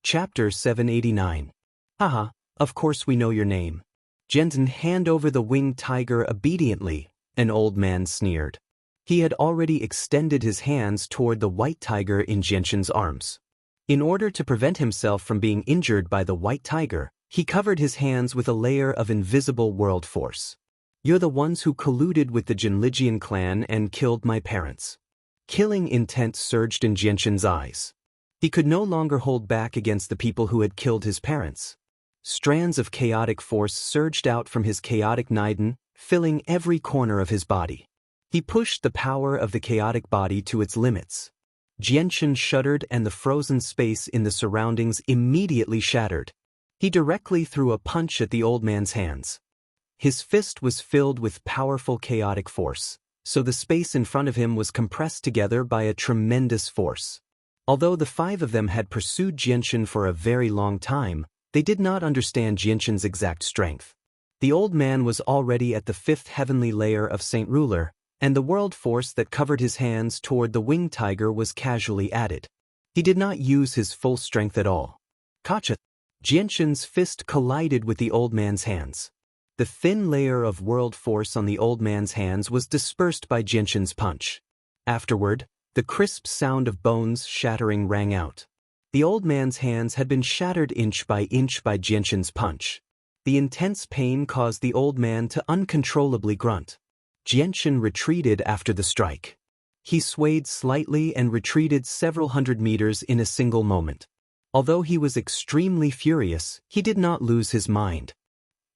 Chapter 789. Haha, of course we know your name. Jensen, hand over the winged tiger obediently, an old man sneered. He had already extended his hands toward the white tiger in Genshin's arms. In order to prevent himself from being injured by the white tiger, he covered his hands with a layer of invisible world force. You're the ones who colluded with the Jinlijian clan and killed my parents. Killing intent surged in Genshin's eyes. He could no longer hold back against the people who had killed his parents. Strands of chaotic force surged out from his chaotic Niden, filling every corner of his body. He pushed the power of the chaotic body to its limits. Genshin shuddered and the frozen space in the surroundings immediately shattered. He directly threw a punch at the old man's hands. His fist was filled with powerful chaotic force, so the space in front of him was compressed together by a tremendous force. Although the five of them had pursued Genshin for a very long time, they did not understand Genshin's exact strength. The old man was already at the 5th heavenly layer of Saint Ruler, and the world force that covered his hands toward the winged tiger was casually added. He did not use his full strength at all. Kacha! Genshin's fist collided with the old man's hands. The thin layer of world force on the old man's hands was dispersed by Genshin's punch. Afterward, the crisp sound of bones shattering rang out. The old man's hands had been shattered inch by Genshin's punch. The intense pain caused the old man to uncontrollably grunt. Genshin retreated after the strike. He swayed slightly and retreated several hundred meters in a single moment. Although he was extremely furious, he did not lose his mind.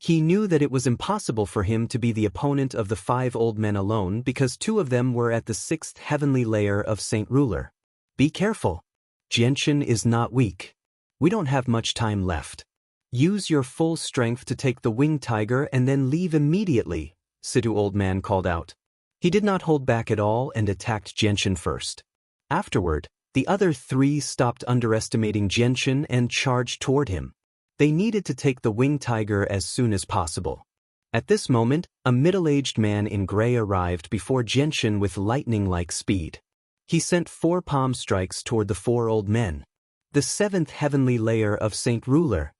He knew that it was impossible for him to be the opponent of the 5 old men alone because 2 of them were at the 6th heavenly layer of Saint Ruler. Be careful. Genshin is not weak. We don't have much time left. Use your full strength to take the winged tiger and then leave immediately, Situ old man called out. He did not hold back at all and attacked Genshin first. Afterward, the other 3 stopped underestimating Genshin and charged toward him. They needed to take the winged tiger as soon as possible. At this moment, a middle-aged man in gray arrived before Genshin with lightning-like speed. He sent 4 palm strikes toward the 4 old men. The 7th heavenly layer of Saint Ruler.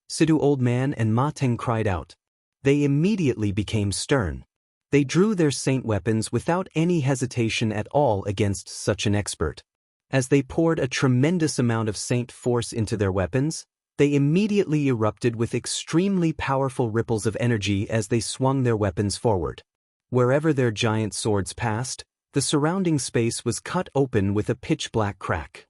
Situ old man and Ma Teng cried out. They immediately became stern. They drew their saint weapons without any hesitation at all against such an expert. As they poured a tremendous amount of saint force into their weapons, they immediately erupted with extremely powerful ripples of energy as they swung their weapons forward. Wherever their giant swords passed, the surrounding space was cut open with a pitch-black crack.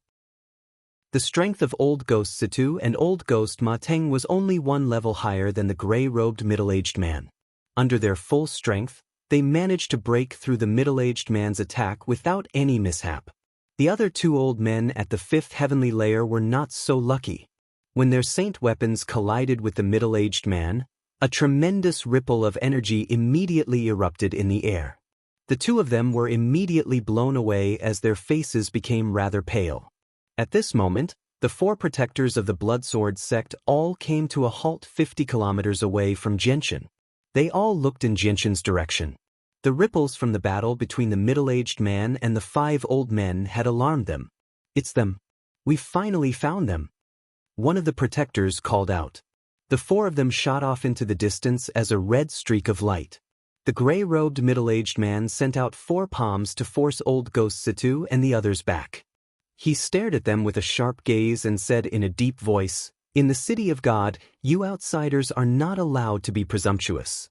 The strength of Old Ghost Situ and Old Ghost Ma Teng was only 1 level higher than the gray-robed middle-aged man. Under their full strength, they managed to break through the middle-aged man's attack without any mishap. The other 2 old men at the 5th heavenly layer were not so lucky. When their saint weapons collided with the middle-aged man, a tremendous ripple of energy immediately erupted in the air. The 2 of them were immediately blown away as their faces became rather pale. At this moment, the 4 protectors of the Bloodsword sect all came to a halt 50 kilometers away from Genshin. They all looked in Genshin's direction. The ripples from the battle between the middle-aged man and the 5 old men had alarmed them. It's them. We've finally found them. One of the protectors called out. The 4 of them shot off into the distance as a red streak of light. The gray-robed middle-aged man sent out 4 palms to force Old Ghost Situ and the others back. He stared at them with a sharp gaze and said in a deep voice, "In the city of God, you outsiders are not allowed to be presumptuous."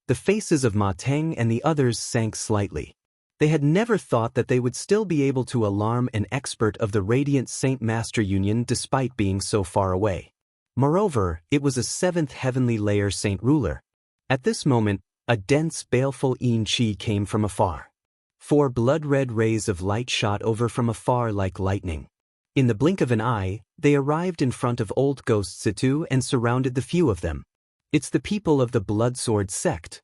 The faces of Ma Teng and the others sank slightly. They had never thought that they would still be able to alarm an expert of the Radiant Saint Master Union despite being so far away. Moreover, it was a 7th heavenly layer Saint Ruler. At this moment, a dense, baleful Yin Qi came from afar. 4 blood-red rays of light shot over from afar like lightning. In the blink of an eye, they arrived in front of Old Ghost Situ and surrounded the few of them. It's the people of the Bloodsword sect.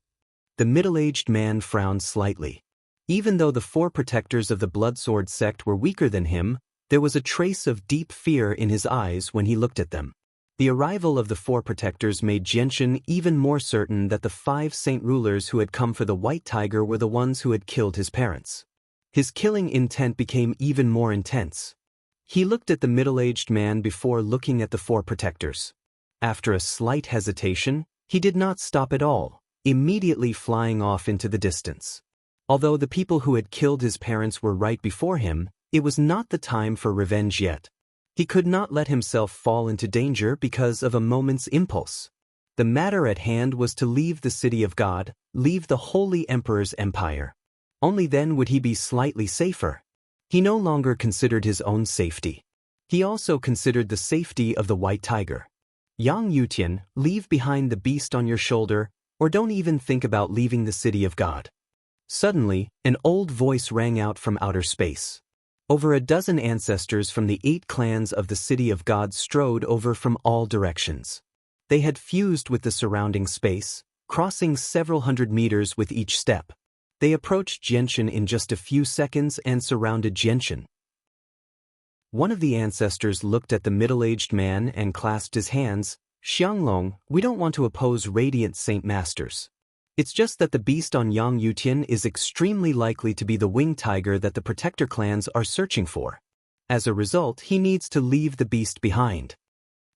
The middle-aged man frowned slightly. Even though the 4 protectors of the Bloodsword sect were weaker than him, there was a trace of deep fear in his eyes when he looked at them. The arrival of the 4 protectors made Genshin even more certain that the 5 saint rulers who had come for the white tiger were the ones who had killed his parents. His killing intent became even more intense. He looked at the middle-aged man before looking at the four protectors. After a slight hesitation, he did not stop at all, immediately flying off into the distance. Although the people who had killed his parents were right before him, it was not the time for revenge yet. He could not let himself fall into danger because of a moment's impulse. The matter at hand was to leave the city of God, leave the Holy Emperor's empire. Only then would he be slightly safer. He no longer considered his own safety. He also considered the safety of the white tiger. Yang Yutian, leave behind the beast on your shoulder, or don't even think about leaving the city of God. Suddenly, an old voice rang out from outer space. Over a dozen ancestors from the 8 clans of the city of God strode over from all directions. They had fused with the surrounding space, crossing several hundred meters with each step. They approached Xianxia in just a few seconds and surrounded Xianxia. One of the ancestors looked at the middle-aged man and clasped his hands. Xianglong, we don't want to oppose radiant Saint Masters. It's just that the beast on Yang Yutian is extremely likely to be the winged tiger that the protector clans are searching for. As a result, he needs to leave the beast behind.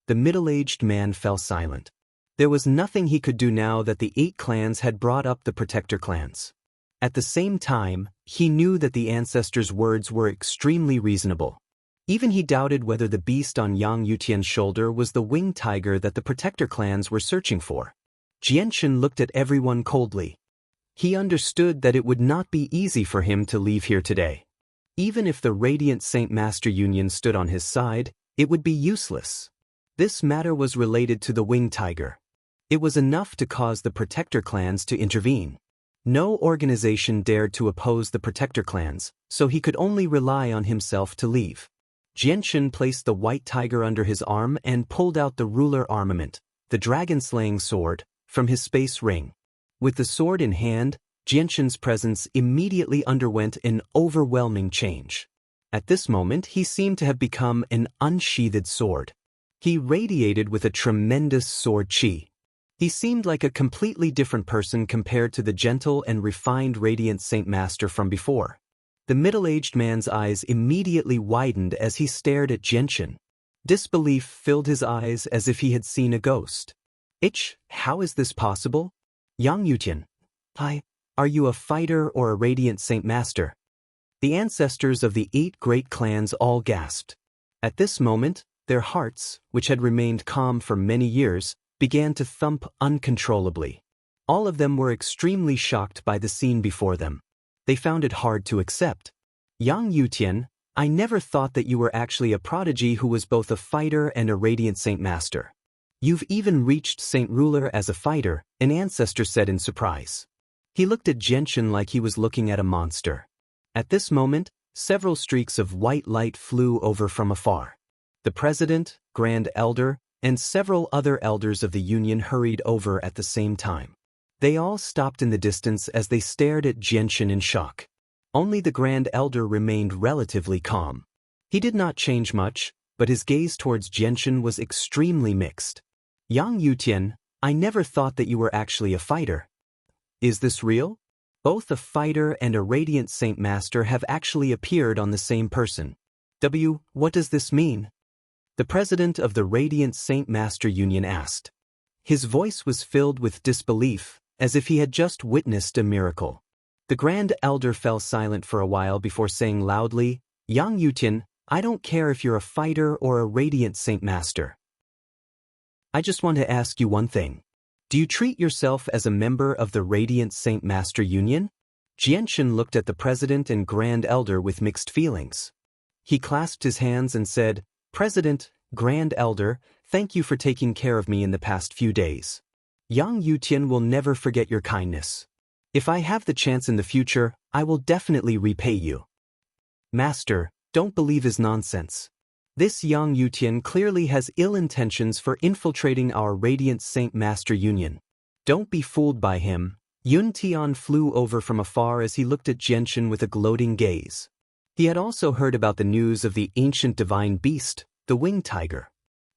The middle-aged man fell silent. There was nothing he could do now that the 8 clans had brought up the protector clans. At the same time, he knew that the ancestors' words were extremely reasonable. Even he doubted whether the beast on Yang Yutian's shoulder was the winged tiger that the protector clans were searching for. Xianxia looked at everyone coldly. He understood that it would not be easy for him to leave here today. Even if the Radiant Saint Master Union stood on his side, it would be useless. This matter was related to the winged tiger. It was enough to cause the protector clans to intervene. No organization dared to oppose the protector clans, so he could only rely on himself to leave. Xianxia placed the white tiger under his arm and pulled out the ruler armament, the dragon-slaying sword, from his space ring. With the sword in hand, Xianxia's presence immediately underwent an overwhelming change. At this moment, he seemed to have become an unsheathed sword. He radiated with a tremendous sword qi. He seemed like a completely different person compared to the gentle and refined Radiant Saint Master from before. The middle-aged man's eyes immediately widened as he stared at Xianxia. Disbelief filled his eyes as if he had seen a ghost. How is this possible? Yang Yutian, are you a fighter or a Radiant Saint Master? The ancestors of the 8 great clans all gasped. At this moment, their hearts, which had remained calm for many years, began to thump uncontrollably. All of them were extremely shocked by the scene before them. They found it hard to accept. Yang Yutian, I never thought that you were actually a prodigy who was both a fighter and a Radiant Saint Master. You've even reached Saint Ruler as a fighter, an ancestor said in surprise. He looked at Xianxia like he was looking at a monster. At this moment, several streaks of white light flew over from afar. The president, grand elder, and several other elders of the union hurried over at the same time. They all stopped in the distance as they stared at Xianxia in shock. Only the grand elder remained relatively calm. He did not change much, but his gaze towards Xianxia was extremely mixed. Yang Yutian, I never thought that you were actually a fighter. Is this real? Both a fighter and a Radiant Saint Master have actually appeared on the same person. What does this mean? The president of the Radiant Saint Master Union asked. His voice was filled with disbelief, as if he had just witnessed a miracle. The grand elder fell silent for a while before saying loudly, Yang Yutian, I don't care if you're a fighter or a Radiant Saint Master. I just want to ask you one thing. Do you treat yourself as a member of the Radiant Saint Master Union? Xianxia looked at the president and grand elder with mixed feelings. He clasped his hands and said, President, grand elder, thank you for taking care of me in the past few days. Yang Yutian will never forget your kindness. If I have the chance in the future, I will definitely repay you. Master, don't believe his nonsense. This Yang Yutian clearly has ill intentions for infiltrating our Radiant Saint Master Union. Don't be fooled by him. Yun Tian flew over from afar as he looked at Xianxia with a gloating gaze. He had also heard about the news of the ancient divine beast, the winged tiger.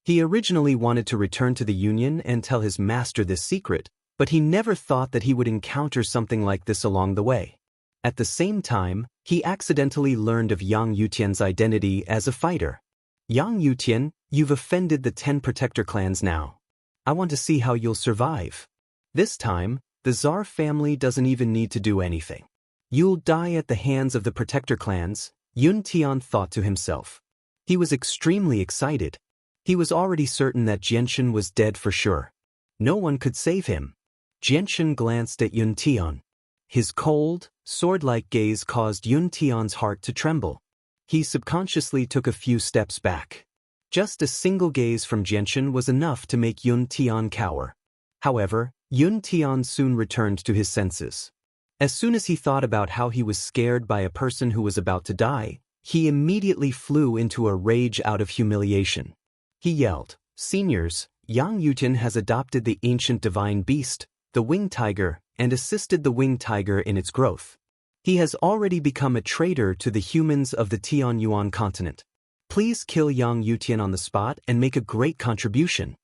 He originally wanted to return to the Union and tell his master this secret, but he never thought that he would encounter something like this along the way. At the same time, he accidentally learned of Yang Yutian's identity as a fighter. Yang Yutian, you've offended the 10 protector clans now. I want to see how you'll survive. This time, the Tsar family doesn't even need to do anything. You'll die at the hands of the protector clans, Yun Tian thought to himself. He was extremely excited. He was already certain that Jianshan was dead for sure. No one could save him. Jianshan glanced at Yun Tian. His cold, sword-like gaze caused Yun Tian's heart to tremble. He subconsciously took a few steps back. Just a single gaze from Jianshan was enough to make Yun Tian cower. However, Yun Tian soon returned to his senses. As soon as he thought about how he was scared by a person who was about to die, he immediately flew into a rage out of humiliation. He yelled, "Seniors, Yang Yutian has adopted the ancient divine beast, the winged tiger, and assisted the winged tiger in its growth. He has already become a traitor to the humans of the Tianyuan continent. Please kill Yang Yutian on the spot and make a great contribution."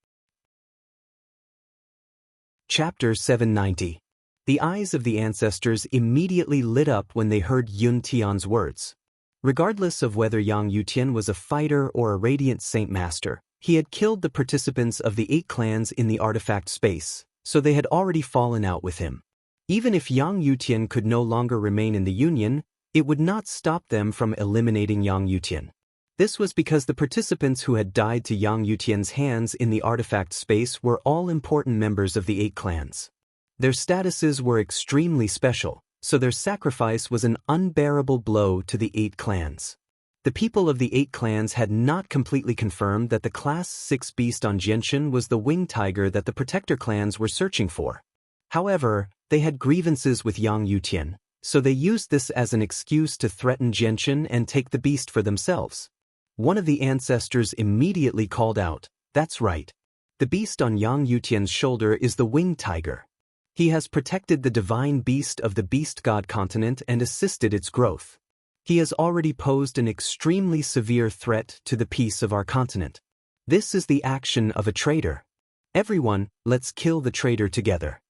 Chapter 790. The eyes of the ancestors immediately lit up when they heard Yun Tian's words. Regardless of whether Yang Yutian was a fighter or a radiant saint master, he had killed the participants of the 8 clans in the artifact space, so they had already fallen out with him. Even if Yang Yutian could no longer remain in the Union, it would not stop them from eliminating Yang Yutian. This was because the participants who had died to Yang Yutian's hands in the artifact space were all important members of the 8 clans. Their statuses were extremely special, so their sacrifice was an unbearable blow to the 8 clans. The people of the 8 clans had not completely confirmed that the Class 6 beast on Jianshan was the winged tiger that the protector clans were searching for. However, they had grievances with Yang Yutian, so they used this as an excuse to threaten Jianshan and take the beast for themselves. One of the ancestors immediately called out, "That's right. The beast on Yang Yutian's shoulder is the winged tiger. He has protected the divine beast of the beast god continent and assisted its growth. He has already posed an extremely severe threat to the peace of our continent. This is the action of a traitor. Everyone, let's kill the traitor together.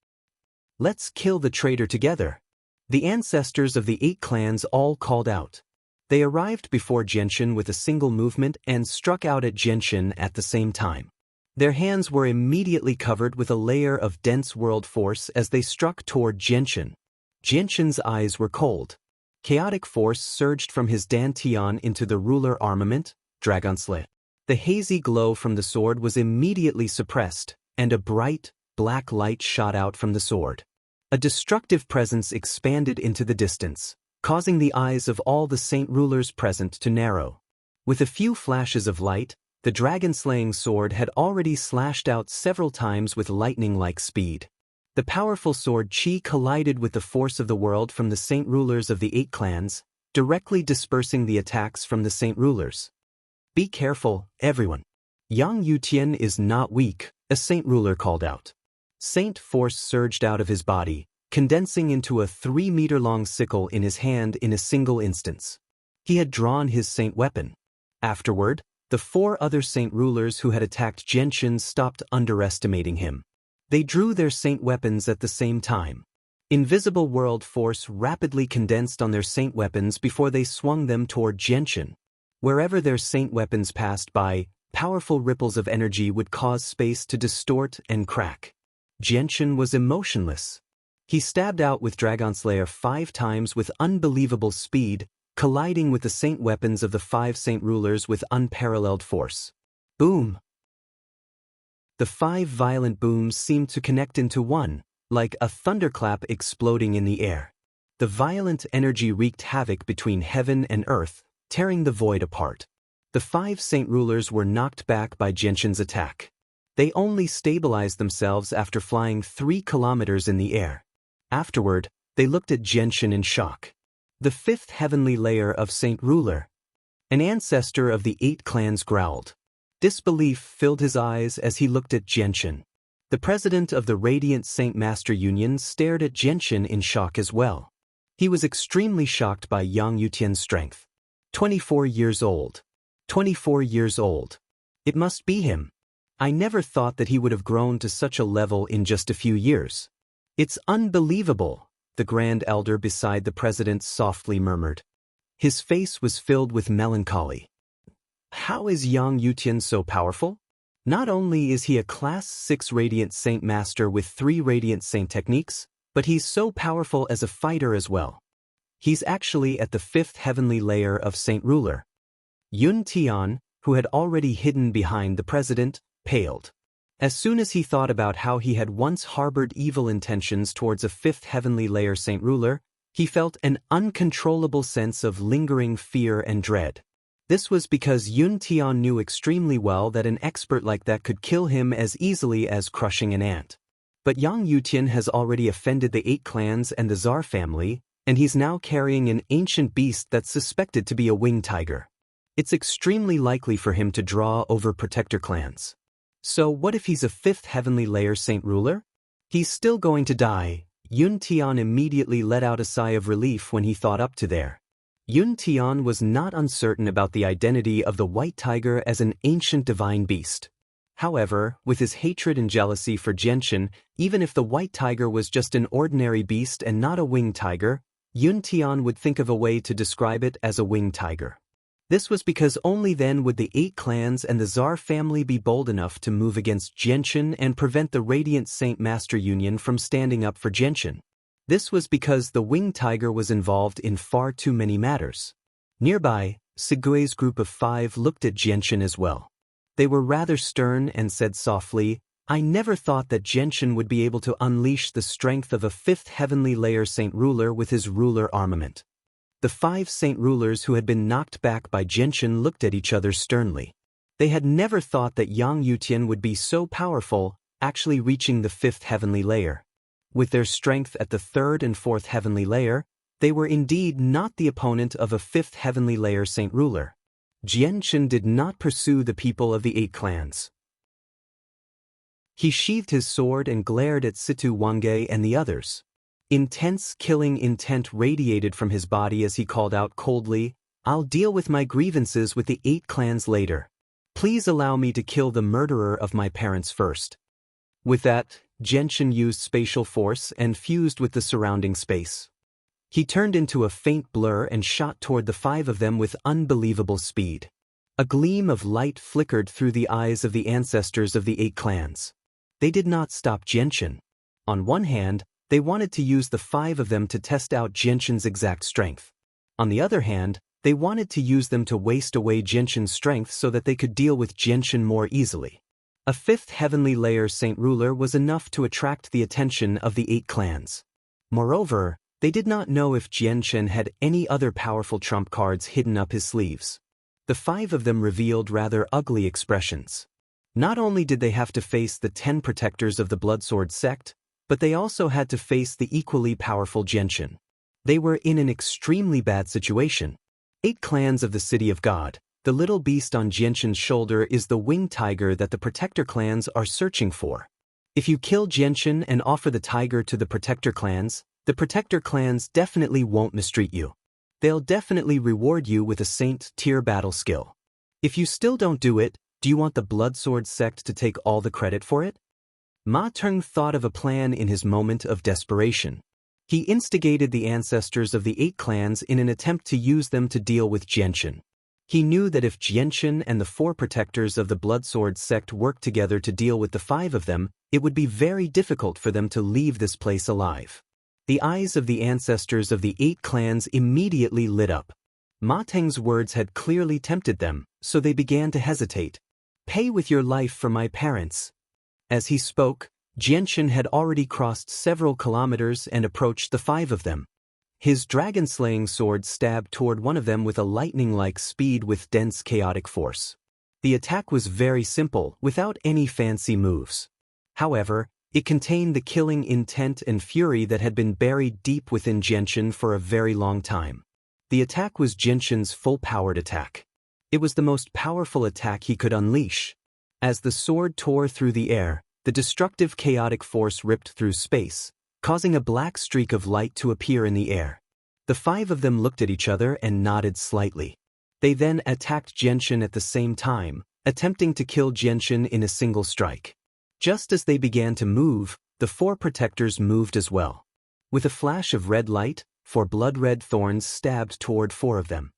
Let's kill the traitor together." The ancestors of the 8 clans all called out. They arrived before Jianshan with a single movement and struck out at Jianshan at the same time. Their hands were immediately covered with a layer of dense world force as they struck toward Jianshan. Jianshan's eyes were cold. Chaotic force surged from his dantian into the ruler armament, Dragonslay. The hazy glow from the sword was immediately suppressed, and a bright, black light shot out from the sword. A destructive presence expanded into the distance, causing the eyes of all the saint rulers present to narrow. With a few flashes of light, the dragon-slaying sword had already slashed out several times with lightning-like speed. The powerful sword Qi collided with the force of the world from the saint rulers of the 8 clans, directly dispersing the attacks from the saint rulers. "Be careful, everyone. Yang Yutian is not weak," a saint ruler called out. Saint force surged out of his body, condensing into a 3-meter-long sickle in his hand in a single instance. He had drawn his saint weapon. Afterward, the 4 other saint rulers who had attacked Jianshan stopped underestimating him. They drew their saint weapons at the same time. Invisible world force rapidly condensed on their saint weapons before they swung them toward Jianshan. Wherever their saint weapons passed by, powerful ripples of energy would cause space to distort and crack. Jianshan was emotionless. He stabbed out with Dragonslayer 5 times with unbelievable speed, colliding with the saint weapons of the 5 saint rulers with unparalleled force. Boom! The 5 violent booms seemed to connect into one, like a thunderclap exploding in the air. The violent energy wreaked havoc between heaven and earth, tearing the void apart. The 5 saint rulers were knocked back by Jianshan's attack. They only stabilized themselves after flying 3 kilometers in the air. Afterward, they looked at Jianshan in shock. The 5th heavenly layer of Saint Ruler. An ancestor of the 8 clans growled. Disbelief filled his eyes as he looked at Jianshan. The president of the Radiant Saint Master Union stared at Jianshan in shock as well. He was extremely shocked by Yang Yutian's strength. 24 years old. 24 years old. It must be him. I never thought that he would have grown to such a level in just a few years. It's unbelievable, the Grand Elder beside the president softly murmured. His face was filled with melancholy. How is Yang Yutian so powerful? Not only is he a Class 6 Radiant Saint Master with 3 Radiant Saint techniques, but he's so powerful as a fighter as well. He's actually at the 5th heavenly layer of Saint Ruler. Yun Tian, who had already hidden behind the president, paled. As soon as he thought about how he had once harbored evil intentions towards a 5th heavenly layer Saint Ruler, he felt an uncontrollable sense of lingering fear and dread. This was because Yun Tian knew extremely well that an expert like that could kill him as easily as crushing an ant. But Yang Yutian has already offended the 8 clans and the Tsar family, and he's now carrying an ancient beast that's suspected to be a winged tiger. It's extremely likely for him to draw over protector clans. So what if he's a 5th heavenly layer Saint Ruler? He's still going to die. Yun Tian immediately let out a sigh of relief when he thought up to there. Yun Tian was not uncertain about the identity of the white tiger as an ancient divine beast. However, with his hatred and jealousy for Genshin, even if the white tiger was just an ordinary beast and not a winged tiger, Yun Tian would think of a way to describe it as a winged tiger. This was because only then would the 8 clans and the Tsar family be bold enough to move against Genshin and prevent the Radiant Saint Master Union from standing up for Genshin. This was because the winged tiger was involved in far too many matters. Nearby, Segui's group of 5 looked at Genshin as well. They were rather stern and said softly, "I never thought that Genshin would be able to unleash the strength of a 5th heavenly layer Saint Ruler with his ruler armament." The 5 Saint Rulers who had been knocked back by Genshin looked at each other sternly. They had never thought that Yang Yutian would be so powerful, actually reaching the 5th heavenly layer. With their strength at the 3rd and 4th heavenly layer, they were indeed not the opponent of a 5th heavenly layer Saint Ruler. Genshin did not pursue the people of the 8 clans. He sheathed his sword and glared at Situ Wangge and the others. Intense killing intent radiated from his body as he called out coldly, "I'll deal with my grievances with the 8 clans later. Please allow me to kill the murderer of my parents first." With that, Genshin used spatial force and fused with the surrounding space. He turned into a faint blur and shot toward the 5 of them with unbelievable speed. A gleam of light flickered through the eyes of the ancestors of the 8 clans. They did not stop Genshin. On one hand, they wanted to use the 5 of them to test out Genshin's exact strength. On the other hand, they wanted to use them to waste away Genshin's strength so that they could deal with Genshin more easily. A 5th heavenly layer Saint Ruler was enough to attract the attention of the 8 clans. Moreover, they did not know if Genshin had any other powerful trump cards hidden up his sleeves. The 5 of them revealed rather ugly expressions. Not only did they have to face the 10 protectors of the Bloodsword sect, but they also had to face the equally powerful Genshin. They were in an extremely bad situation. 8 clans of the City of God. The little beast on Genshin's shoulder is the winged tiger that the protector clans are searching for. If you kill Genshin and offer the tiger to the protector clans definitely won't mistreat you. They'll definitely reward you with a saint-tier battle skill. If you still don't do it, do you want the Bloodsword sect to take all the credit for it? Ma Teng thought of a plan in his moment of desperation. He instigated the ancestors of the 8 clans in an attempt to use them to deal with Genshin. He knew that if Genshin and the 4 protectors of the Bloodsword sect worked together to deal with the 5 of them, it would be very difficult for them to leave this place alive. The eyes of the ancestors of the 8 clans immediately lit up. Ma Teng's words had clearly tempted them, so they began to hesitate. "Pay with your life for my parents." As he spoke, Genshin had already crossed several kilometers and approached the 5 of them. His dragon-slaying sword stabbed toward one of them with a lightning-like speed with dense chaotic force. The attack was very simple, without any fancy moves. However, it contained the killing intent and fury that had been buried deep within Genshin for a very long time. The attack was Genshin's full-powered attack. It was the most powerful attack he could unleash. As the sword tore through the air, the destructive chaotic force ripped through space, causing a black streak of light to appear in the air. The 5 of them looked at each other and nodded slightly. They then attacked Genshin at the same time, attempting to kill Genshin in a single strike. Just as they began to move, the 4 protectors moved as well. With a flash of red light, 4 blood-red thorns stabbed toward 4 of them.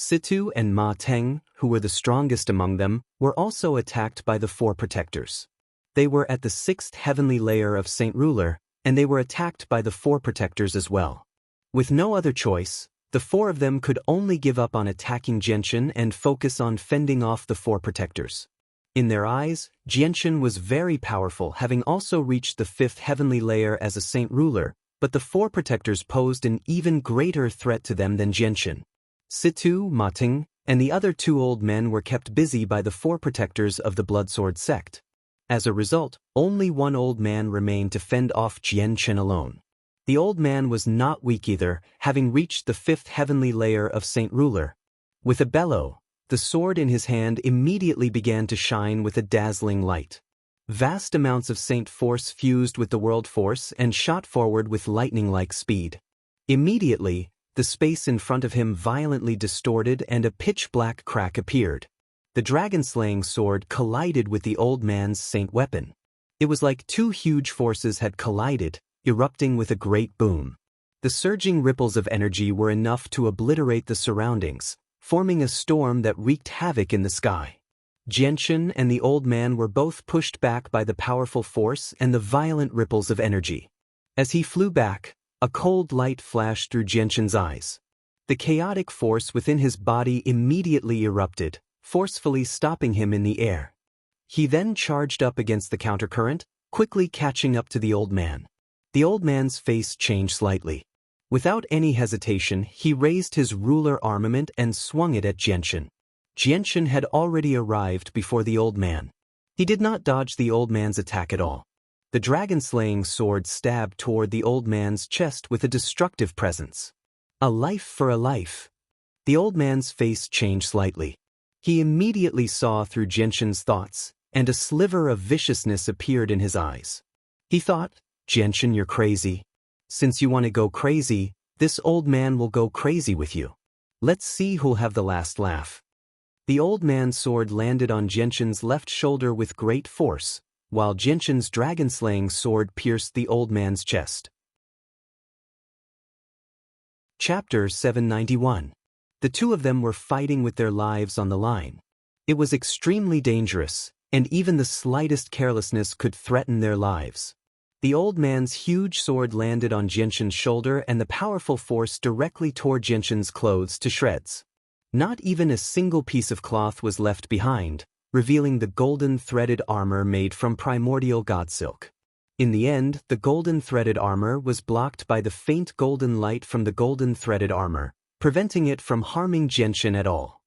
Situ and Ma Teng, who were the strongest among them, were also attacked by the four protectors. They were at the sixth heavenly layer of Saint Ruler, and they were attacked by the four protectors as well. With no other choice, the four of them could only give up on attacking Jianshan and focus on fending off the four protectors. In their eyes, Jianshan was very powerful, having also reached the fifth heavenly layer as a Saint Ruler, but the four protectors posed an even greater threat to them than Jianshan. Situ, Ma Teng, and the other two old men were kept busy by the four protectors of the Bloodsword sect. As a result, only one old man remained to fend off Jianshan alone. The old man was not weak either, having reached the fifth heavenly layer of Saint Ruler. With a bellow, the sword in his hand immediately began to shine with a dazzling light. Vast amounts of Saint Force fused with the World Force and shot forward with lightning-like speed. Immediately, the space in front of him violently distorted and a pitch-black crack appeared. The dragon-slaying sword collided with the old man's saint weapon. It was like two huge forces had collided, erupting with a great boom. The surging ripples of energy were enough to obliterate the surroundings, forming a storm that wreaked havoc in the sky. Jianshan and the old man were both pushed back by the powerful force and the violent ripples of energy. As he flew back, a cold light flashed through Jianshan's eyes. The chaotic force within his body immediately erupted, forcefully stopping him in the air. He then charged up against the countercurrent, quickly catching up to the old man. The old man's face changed slightly. Without any hesitation, he raised his ruler armament and swung it at Jianshan. Jianshan had already arrived before the old man. He did not dodge the old man's attack at all. The dragon-slaying sword stabbed toward the old man's chest with a destructive presence. A life for a life. The old man's face changed slightly. He immediately saw through Jianshan's thoughts, and a sliver of viciousness appeared in his eyes. He thought, "Jianshan, you're crazy. Since you want to go crazy, this old man will go crazy with you. Let's see who'll have the last laugh." The old man's sword landed on Jianshan's left shoulder with great force, while Jianshan's dragon-slaying sword pierced the old man's chest. Chapter 791. The two of them were fighting with their lives on the line. It was extremely dangerous, and even the slightest carelessness could threaten their lives. The old man's huge sword landed on Jianshan's shoulder and the powerful force directly tore Jianshan's clothes to shreds. Not even a single piece of cloth was left behind, revealing the golden threaded armor made from primordial god silk. In the end, the golden threaded armor was blocked by the faint golden light from the golden threaded armor, preventing it from harming Jianshan at all.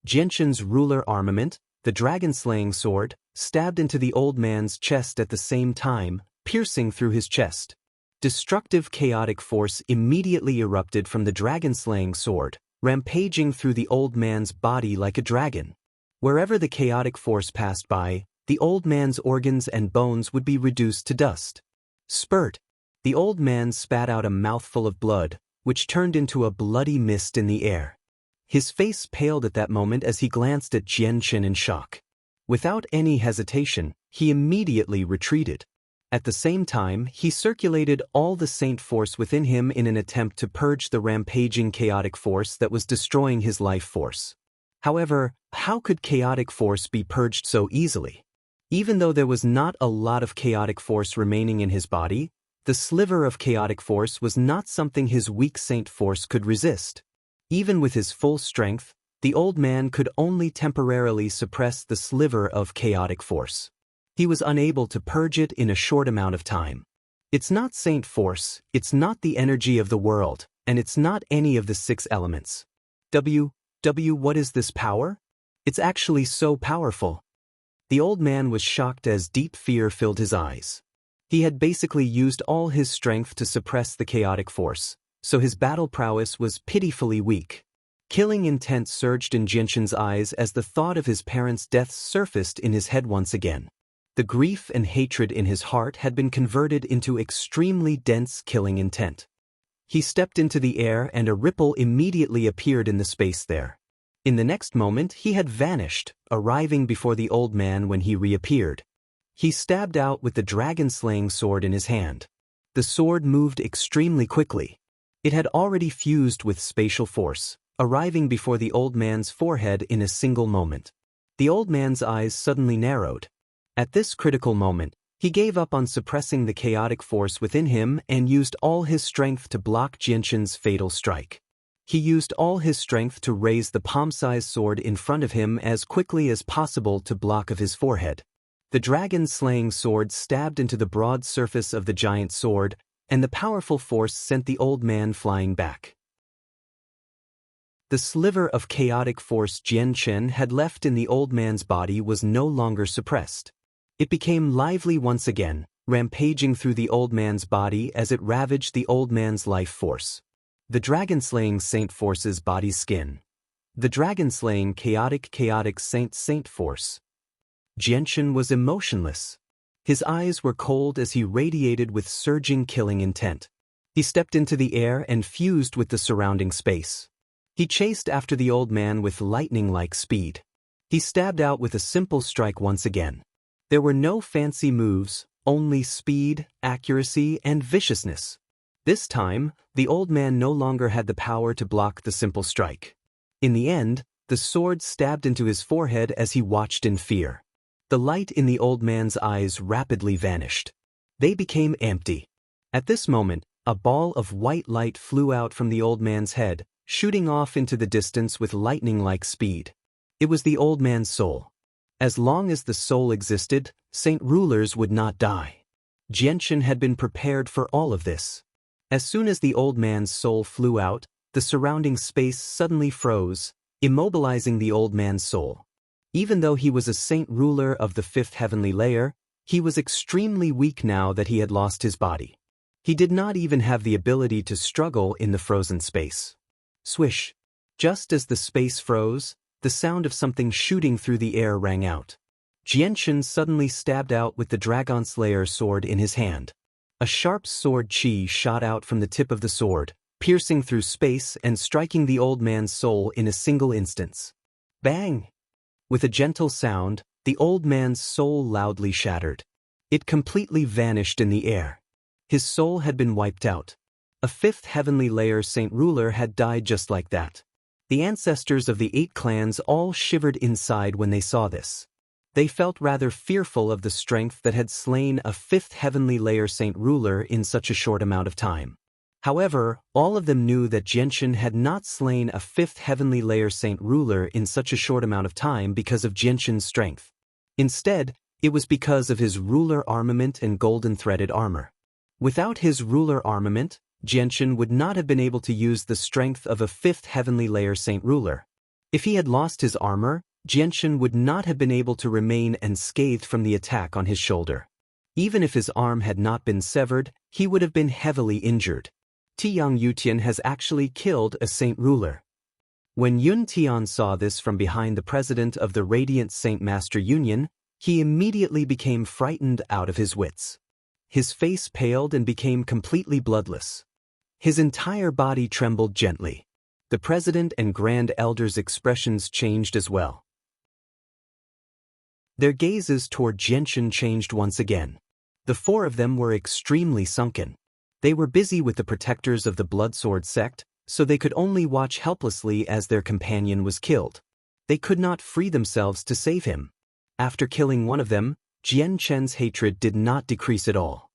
Jianshan's ruler armament, the dragon-slaying sword, stabbed into the old man's chest at the same time, piercing through his chest. Destructive chaotic force immediately erupted from the dragon-slaying sword, rampaging through the old man's body like a dragon. Wherever the chaotic force passed by, the old man's organs and bones would be reduced to dust. Spurt! The old man spat out a mouthful of blood, which turned into a bloody mist in the air. His face paled at that moment as he glanced at Jianshan in shock. Without any hesitation, he immediately retreated. At the same time, he circulated all the saint force within him in an attempt to purge the rampaging chaotic force that was destroying his life force. However, how could chaotic force be purged so easily? Even though there was not a lot of chaotic force remaining in his body, the sliver of chaotic force was not something his weak saint force could resist. Even with his full strength, the old man could only temporarily suppress the sliver of chaotic force. He was unable to purge it in a short amount of time. It's not saint force, it's not the energy of the world, and it's not any of the 6 elements. What is this power? It's actually so powerful. The old man was shocked as deep fear filled his eyes. He had basically used all his strength to suppress the chaotic force, so his battle prowess was pitifully weak. Killing intent surged in Jianshan's eyes as the thought of his parents' deaths surfaced in his head once again. The grief and hatred in his heart had been converted into extremely dense killing intent. He stepped into the air and a ripple immediately appeared in the space there. In the next moment he had vanished, arriving before the old man when he reappeared. He stabbed out with the dragon-slaying sword in his hand. The sword moved extremely quickly. It had already fused with spatial force, arriving before the old man's forehead in a single moment. The old man's eyes suddenly narrowed. At this critical moment, he gave up on suppressing the chaotic force within him and used all his strength to block Xianxian's fatal strike. He used all his strength to raise the palm-sized sword in front of him as quickly as possible to block of his forehead. The dragon-slaying sword stabbed into the broad surface of the giant sword, and the powerful force sent the old man flying back. The sliver of chaotic force Xianxian had left in the old man's body was no longer suppressed. It became lively once again, rampaging through the old man's body as it ravaged the old man's life force. The dragon-slaying saint force's body skin. The dragon-slaying chaotic saint force. Xianxian was emotionless. His eyes were cold as he radiated with surging killing intent. He stepped into the air and fused with the surrounding space. He chased after the old man with lightning-like speed. He stabbed out with a simple strike once again. There were no fancy moves, only speed, accuracy, and viciousness. This time, the old man no longer had the power to block the simple strike. In the end, the sword stabbed into his forehead as he watched in fear. The light in the old man's eyes rapidly vanished. They became empty. At this moment, a ball of white light flew out from the old man's head, shooting off into the distance with lightning-like speed. It was the old man's soul. As long as the soul existed, saint rulers would not die. Xianxian had been prepared for all of this. As soon as the old man's soul flew out, the surrounding space suddenly froze, immobilizing the old man's soul. Even though he was a saint ruler of the fifth heavenly layer, he was extremely weak now that he had lost his body. He did not even have the ability to struggle in the frozen space. Swish! Just as the space froze, the sound of something shooting through the air rang out. Xianxian suddenly stabbed out with the Dragon Slayer sword in his hand. A sharp sword chi shot out from the tip of the sword, piercing through space and striking the old man's soul in a single instance. Bang! With a gentle sound, the old man's soul loudly shattered. It completely vanished in the air. His soul had been wiped out. A fifth heavenly layer saint ruler had died just like that. The ancestors of the 8 clans all shivered inside when they saw this. They felt rather fearful of the strength that had slain a fifth heavenly layer saint ruler in such a short amount of time. However, all of them knew that Xianxian had not slain a fifth heavenly layer saint ruler in such a short amount of time because of Xianxian's strength. Instead, it was because of his ruler armament and golden threaded armor. Without his ruler armament, Xianxian would not have been able to use the strength of a fifth heavenly layer saint ruler. If he had lost his armor, Xianxian would not have been able to remain unscathed from the attack on his shoulder. Even if his arm had not been severed, he would have been heavily injured. Tiang Yutian has actually killed a saint ruler. When Yun Tian saw this from behind the president of the Radiant Saint Master Union, he immediately became frightened out of his wits. His face paled and became completely bloodless. His entire body trembled gently. The president and grand elders' expressions changed as well. Their gazes toward Xianxian changed once again. The 4 of them were extremely sunken. They were busy with the protectors of the Bloodsword sect, so they could only watch helplessly as their companion was killed. They could not free themselves to save him. After killing one of them, Xianxian's hatred did not decrease at all.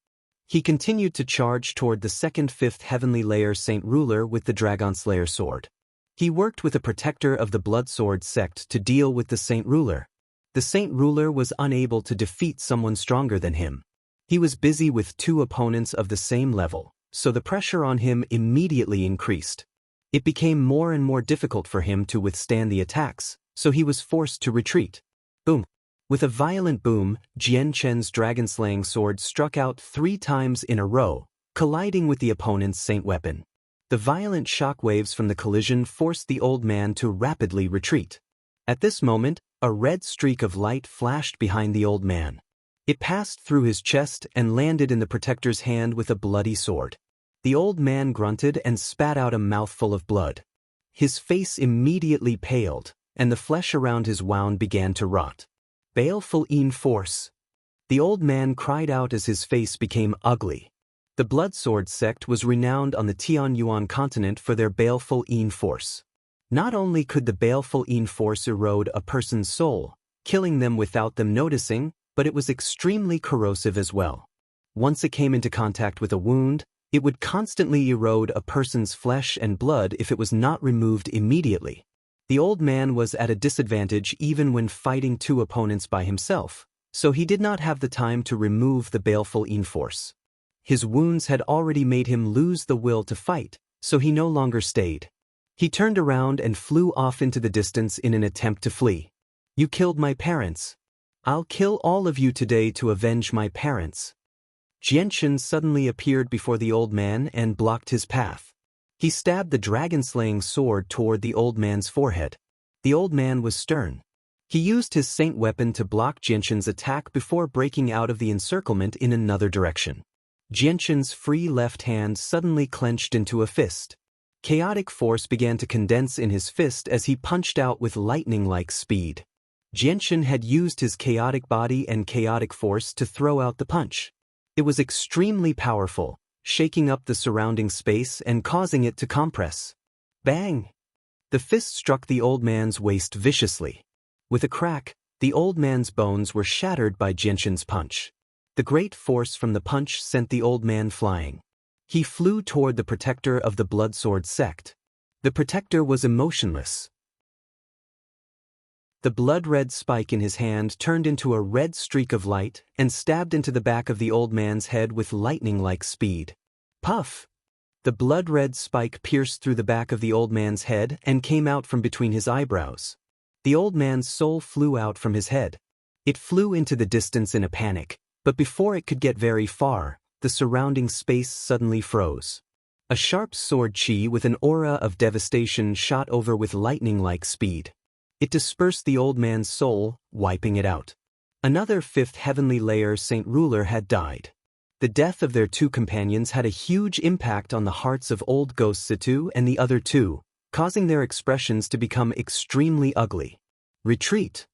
He continued to charge toward the second fifth heavenly layer saint ruler with the Dragon Slayer sword. He worked with a protector of the Bloodsword sect to deal with the saint ruler. The saint ruler was unable to defeat someone stronger than him. He was busy with 2 opponents of the same level, so the pressure on him immediately increased. It became more and more difficult for him to withstand the attacks, so he was forced to retreat. Boom! With a violent boom, Xianxian's dragon-slaying sword struck out 3 times in a row, colliding with the opponent's saint weapon. The violent shockwaves from the collision forced the old man to rapidly retreat. At this moment, a red streak of light flashed behind the old man. It passed through his chest and landed in the protector's hand with a bloody sword. The old man grunted and spat out a mouthful of blood. His face immediately paled, and the flesh around his wound began to rot. Baleful force. The old man cried out as his face became ugly. The Bloodsword sect was renowned on the Tianyuan continent for their baleful force. Not only could the baleful Yin force erode a person's soul, killing them without them noticing, but it was extremely corrosive as well. Once it came into contact with a wound, it would constantly erode a person's flesh and blood if it was not removed immediately. The old man was at a disadvantage even when fighting two opponents by himself, so he did not have the time to remove the baleful Yin force. His wounds had already made him lose the will to fight, so he no longer stayed. He turned around and flew off into the distance in an attempt to flee. "You killed my parents. I'll kill all of you today to avenge my parents." Xianxia suddenly appeared before the old man and blocked his path. He stabbed the dragon-slaying sword toward the old man's forehead. The old man was stern. He used his saint weapon to block Xianxia's attack before breaking out of the encirclement in another direction. Xianxia's free left hand suddenly clenched into a fist. Chaotic force began to condense in his fist as he punched out with lightning-like speed. Xianxia had used his chaotic body and chaotic force to throw out the punch. It was extremely powerful, shaking up the surrounding space and causing it to compress. Bang! The fist struck the old man's waist viciously. With a crack, the old man's bones were shattered by Xianxia's punch. The great force from the punch sent the old man flying. He flew toward the protector of the Bloodsword sect. The protector was emotionless. The blood-red spike in his hand turned into a red streak of light and stabbed into the back of the old man's head with lightning-like speed. Puff! The blood-red spike pierced through the back of the old man's head and came out from between his eyebrows. The old man's soul flew out from his head. It flew into the distance in a panic, but before it could get very far, the surrounding space suddenly froze. A sharp sword chi with an aura of devastation shot over with lightning-like speed. It dispersed the old man's soul, wiping it out. Another fifth heavenly layer Saint Ruler had died. The death of their two companions had a huge impact on the hearts of old Ghost Situ and the other two, causing their expressions to become extremely ugly. "Retreat!"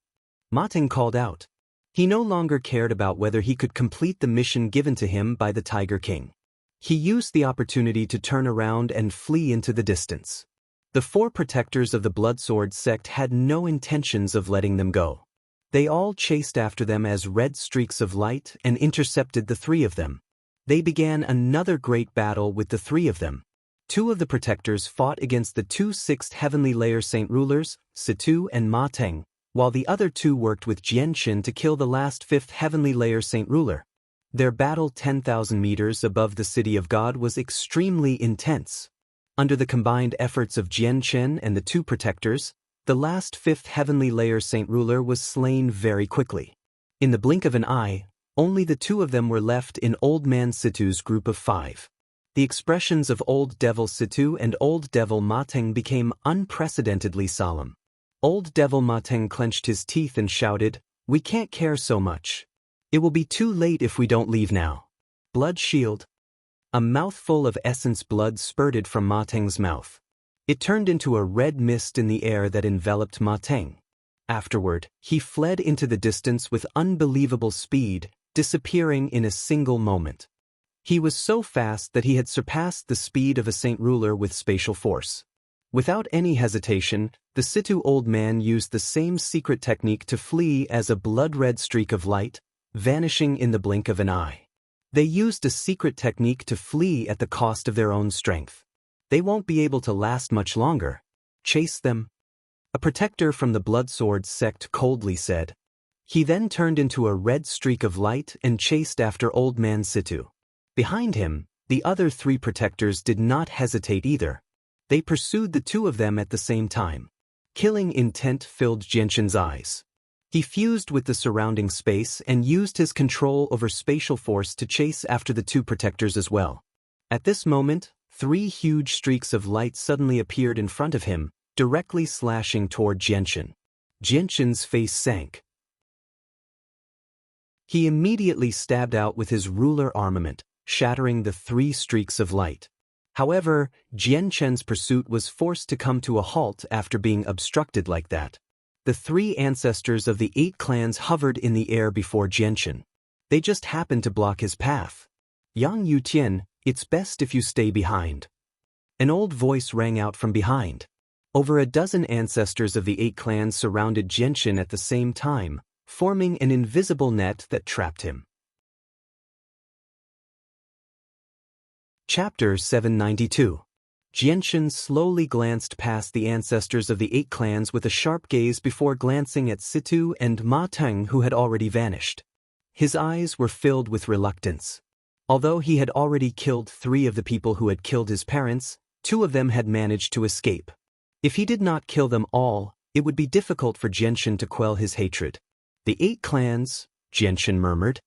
Ma Teng called out. He no longer cared about whether he could complete the mission given to him by the Tiger King. He used the opportunity to turn around and flee into the distance. The four protectors of the Bloodsword sect had no intentions of letting them go. They all chased after them as red streaks of light and intercepted the three of them. They began another great battle with the three of them. Two of the protectors fought against the two sixth heavenly layer Saint Rulers, Situ and Ma Teng, while the other two worked with Xianxia to kill the last fifth heavenly layer Saint Ruler. Their battle 10,000 meters above the City of God was extremely intense. Under the combined efforts of Xianxia and the two protectors, the last fifth heavenly layer Saint Ruler was slain very quickly. In the blink of an eye, only the two of them were left in Old Man Situ's group of 5. The expressions of Old Devil Situ and Old Devil Ma Teng became unprecedentedly solemn. Old Devil Ma Teng clenched his teeth and shouted, "We can't care so much. It will be too late if we don't leave now." Blood shield. A mouthful of essence blood spurted from Ma Teng's mouth. It turned into a red mist in the air that enveloped Ma Teng. Afterward, he fled into the distance with unbelievable speed, disappearing in a single moment. He was so fast that he had surpassed the speed of a Saint Ruler with spatial force. Without any hesitation, the Situ old man used the same secret technique to flee as a blood-red streak of light, vanishing in the blink of an eye. They used a secret technique to flee at the cost of their own strength. They won't be able to last much longer. Chase them. A protector from the Bloodsword sect coldly said. He then turned into a red streak of light and chased after Old Man Situ. Behind him, the other three protectors did not hesitate either. They pursued the two of them at the same time. Killing intent filled Xianxia's eyes. He fused with the surrounding space and used his control over spatial force to chase after the two protectors as well. At this moment, 3 huge streaks of light suddenly appeared in front of him, directly slashing toward Xianxia. Xianxia's face sank. He immediately stabbed out with his ruler armament, shattering the 3 streaks of light. However, Xianxia's pursuit was forced to come to a halt after being obstructed like that. The 3 ancestors of the 8 clans hovered in the air before Xianxia. They just happened to block his path. "Yang Yutian, it's best if you stay behind." An old voice rang out from behind. Over a dozen ancestors of the 8 clans surrounded Jianshan at the same time, forming an invisible net that trapped him. Chapter 792. Jianshan slowly glanced past the ancestors of the 8 clans with a sharp gaze before glancing at Situ and Ma Teng, who had already vanished. His eyes were filled with reluctance. Although he had already killed 3 of the people who had killed his parents, 2 of them had managed to escape. If he did not kill them all, it would be difficult for Jianshan to quell his hatred. The 8 clans, Jianshan murmured.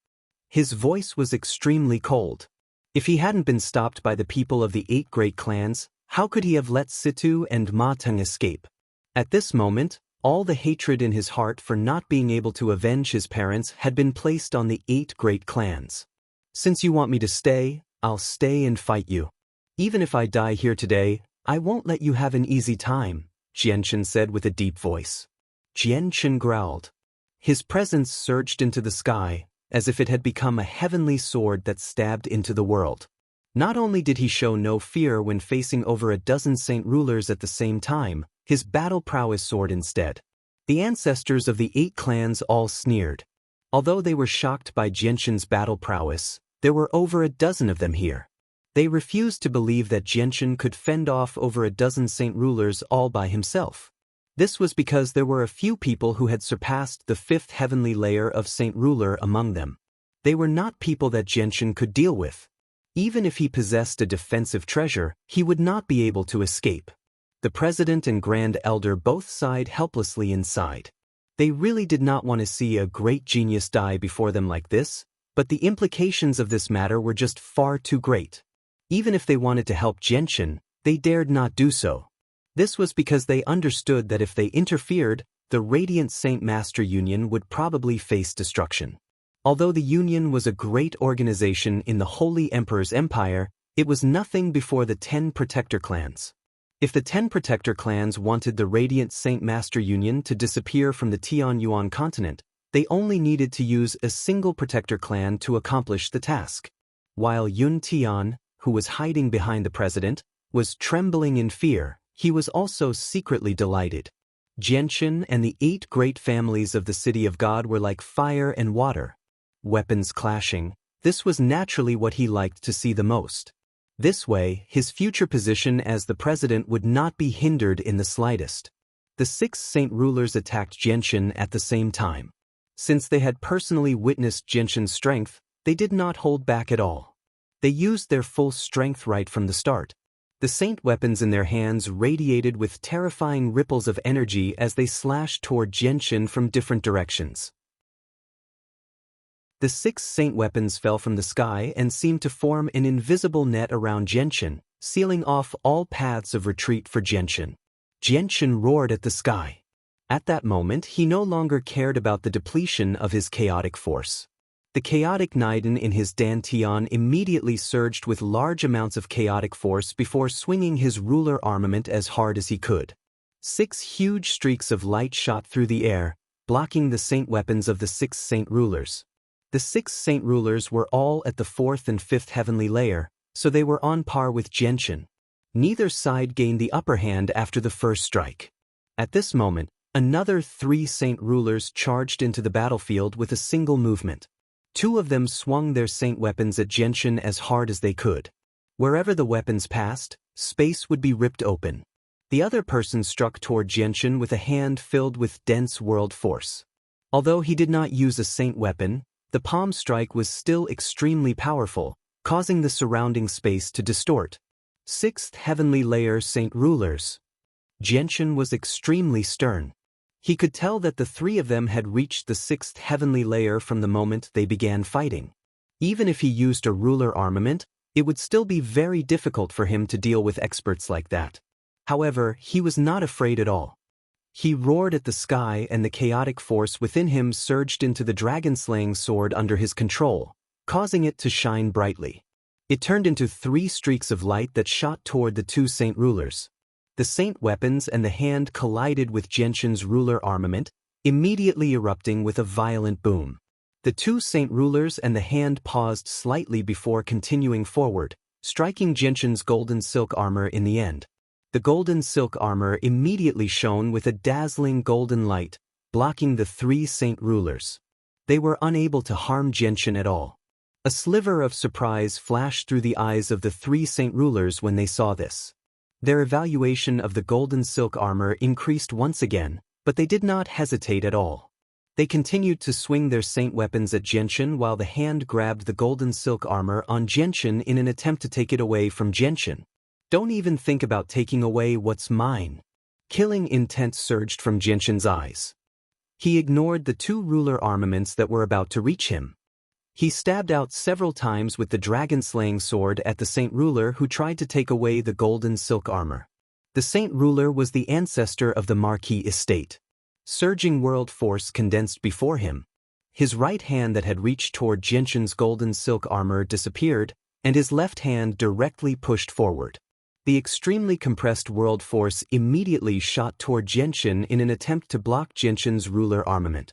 His voice was extremely cold. If he hadn't been stopped by the people of the 8 great clans, how could he have let Situ and Ma Teng escape? At this moment, all the hatred in his heart for not being able to avenge his parents had been placed on the 8 great clans. Since you want me to stay, I'll stay and fight you. Even if I die here today, I won't let you have an easy time, Jianshan said with a deep voice. Jianshan growled. His presence surged into the sky, as if it had become a heavenly sword that stabbed into the world. Not only did he show no fear when facing over a dozen saint rulers at the same time, his battle prowess soared instead. The ancestors of the 8 clans all sneered. Although they were shocked by Jianshan's battle prowess, there were over a dozen of them here. They refused to believe that Jianshan could fend off over a dozen saint rulers all by himself. This was because there were a few people who had surpassed the 5th heavenly layer of saint ruler among them. They were not people that Jianshan could deal with. Even if he possessed a defensive treasure, he would not be able to escape. The president and grand elder both sighed helplessly inside. They really did not want to see a great genius die before them like this, but the implications of this matter were just far too great. Even if they wanted to help Jianshan, they dared not do so. This was because they understood that if they interfered, the Radiant Saint Master Union would probably face destruction. Although the Union was a great organization in the Holy Emperor's empire, it was nothing before the 10 Protector clans. If the 10 Protector clans wanted the Radiant Saint Master Union to disappear from the Tianyuan continent, they only needed to use a single Protector clan to accomplish the task. While Yun Tian, who was hiding behind the president, was trembling in fear, he was also secretly delighted. Jianshan and the 8 great families of the City of God were like fire and water. Weapons clashing, this was naturally what he liked to see the most. This way, his future position as the president would not be hindered in the slightest. The 6 saint rulers attacked Jianshan at the same time. Since they had personally witnessed Jianshan's strength, they did not hold back at all. They used their full strength right from the start. The saint weapons in their hands radiated with terrifying ripples of energy as they slashed toward Jianshan from different directions. The 6 saint weapons fell from the sky and seemed to form an invisible net around Jianshan, sealing off all paths of retreat for Jianshan. Jianshan roared at the sky. At that moment, he no longer cared about the depletion of his chaotic force. The chaotic Naiden in his dantian immediately surged with large amounts of chaotic force before swinging his ruler armament as hard as he could. 6 huge streaks of light shot through the air, blocking the saint weapons of the 6 saint rulers. The 6 saint rulers were all at the 4th and 5th heavenly layer, so they were on par with Jianshan. Neither side gained the upper hand after the first strike. At this moment, another 3 saint rulers charged into the battlefield with a single movement. 2 of them swung their saint weapons at Jianshan as hard as they could. Wherever the weapons passed, space would be ripped open. The other person struck toward Jianshan with a hand filled with dense world force. Although he did not use a saint weapon, the palm strike was still extremely powerful, causing the surrounding space to distort. 6th heavenly layer saint rulers. Jianshan was extremely stern. He could tell that the 3 of them had reached the 6th heavenly layer from the moment they began fighting. Even if he used a ruler armament, it would still be very difficult for him to deal with experts like that. However, he was not afraid at all. He roared at the sky and the chaotic force within him surged into the dragon-slaying sword under his control, causing it to shine brightly. It turned into 3 streaks of light that shot toward the 2 saint rulers. The saint weapons and the hand collided with Jianshan's ruler armament, immediately erupting with a violent boom. The 2 saint rulers and the hand paused slightly before continuing forward, striking Jianshan's golden silk armor in the end. The golden silk armor immediately shone with a dazzling golden light, blocking the three saint rulers. They were unable to harm Xianxia at all. A sliver of surprise flashed through the eyes of the three saint rulers when they saw this. Their evaluation of the golden silk armor increased once again, but they did not hesitate at all. They continued to swing their saint weapons at Xianxia while the hand grabbed the golden silk armor on Xianxia in an attempt to take it away from Xianxia. Don't even think about taking away what's mine. Killing intent surged from Xianxia's eyes. He ignored the two ruler armaments that were about to reach him. He stabbed out several times with the dragon-slaying sword at the saint ruler who tried to take away the golden silk armor. The saint ruler was the ancestor of the Marquis estate. Surging world force condensed before him. His right hand that had reached toward Xianxia's golden silk armor disappeared, and his left hand directly pushed forward. The extremely compressed world force immediately shot toward Xianxia in an attempt to block Xianxia's ruler armament.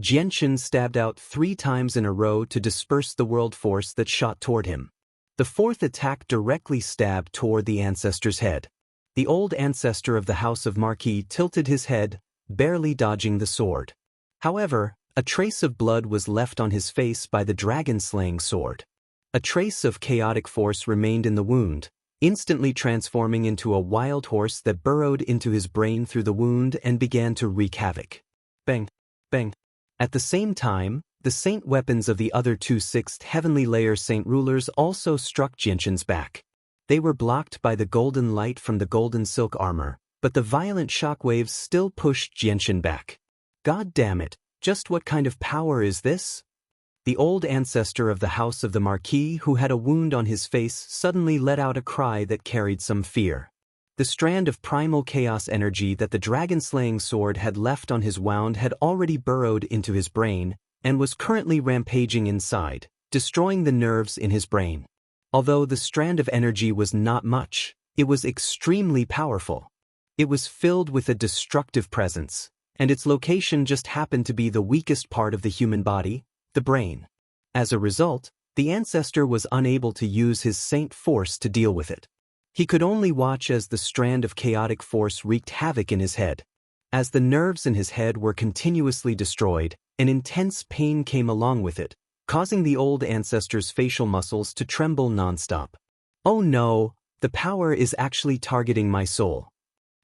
Xianxia stabbed out 3 times in a row to disperse the world force that shot toward him. The fourth attack directly stabbed toward the ancestor's head. The old ancestor of the House of Marquis tilted his head, barely dodging the sword. However, a trace of blood was left on his face by the dragon-slaying sword. A trace of chaotic force remained in the wound, instantly transforming into a wild horse that burrowed into his brain through the wound and began to wreak havoc. Bang! Bang! At the same time, the saint weapons of the other 2 6th heavenly layer saint rulers also struck Xianxia's back. They were blocked by the golden light from the golden silk armor, but the violent shockwaves still pushed Xianxia back. God damn it, just what kind of power is this? The old ancestor of the House of the Marquis who had a wound on his face suddenly let out a cry that carried some fear. The strand of primal chaos energy that the dragon-slaying sword had left on his wound had already burrowed into his brain and was currently rampaging inside, destroying the nerves in his brain. Although the strand of energy was not much, it was extremely powerful. It was filled with a destructive presence, and its location just happened to be the weakest part of the human body, the brain. As a result, the ancestor was unable to use his saint force to deal with it. He could only watch as the strand of chaotic force wreaked havoc in his head. As the nerves in his head were continuously destroyed, an intense pain came along with it, causing the old ancestor's facial muscles to tremble nonstop. Oh no, the power is actually targeting my soul.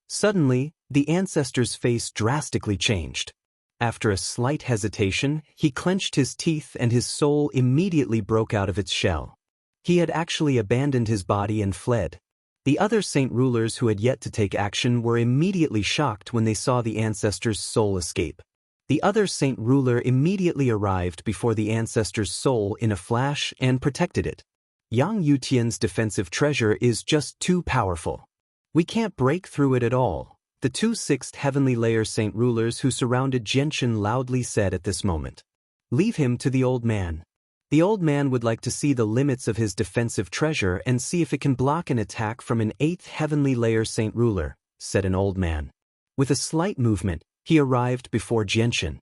Suddenly, the ancestor's face drastically changed. After a slight hesitation, he clenched his teeth and his soul immediately broke out of its shell. He had actually abandoned his body and fled. The other saint rulers who had yet to take action were immediately shocked when they saw the ancestor's soul escape. The other saint ruler immediately arrived before the ancestor's soul in a flash and protected it. Yang Yutian's defensive treasure is just too powerful. We can't break through it at all, the 2 6th heavenly layer saint rulers who surrounded Xianxia loudly said at this moment. Leave him to the old man. The old man would like to see the limits of his defensive treasure and see if it can block an attack from an 8th heavenly layer saint ruler, said an old man. With a slight movement, he arrived before Xianxia.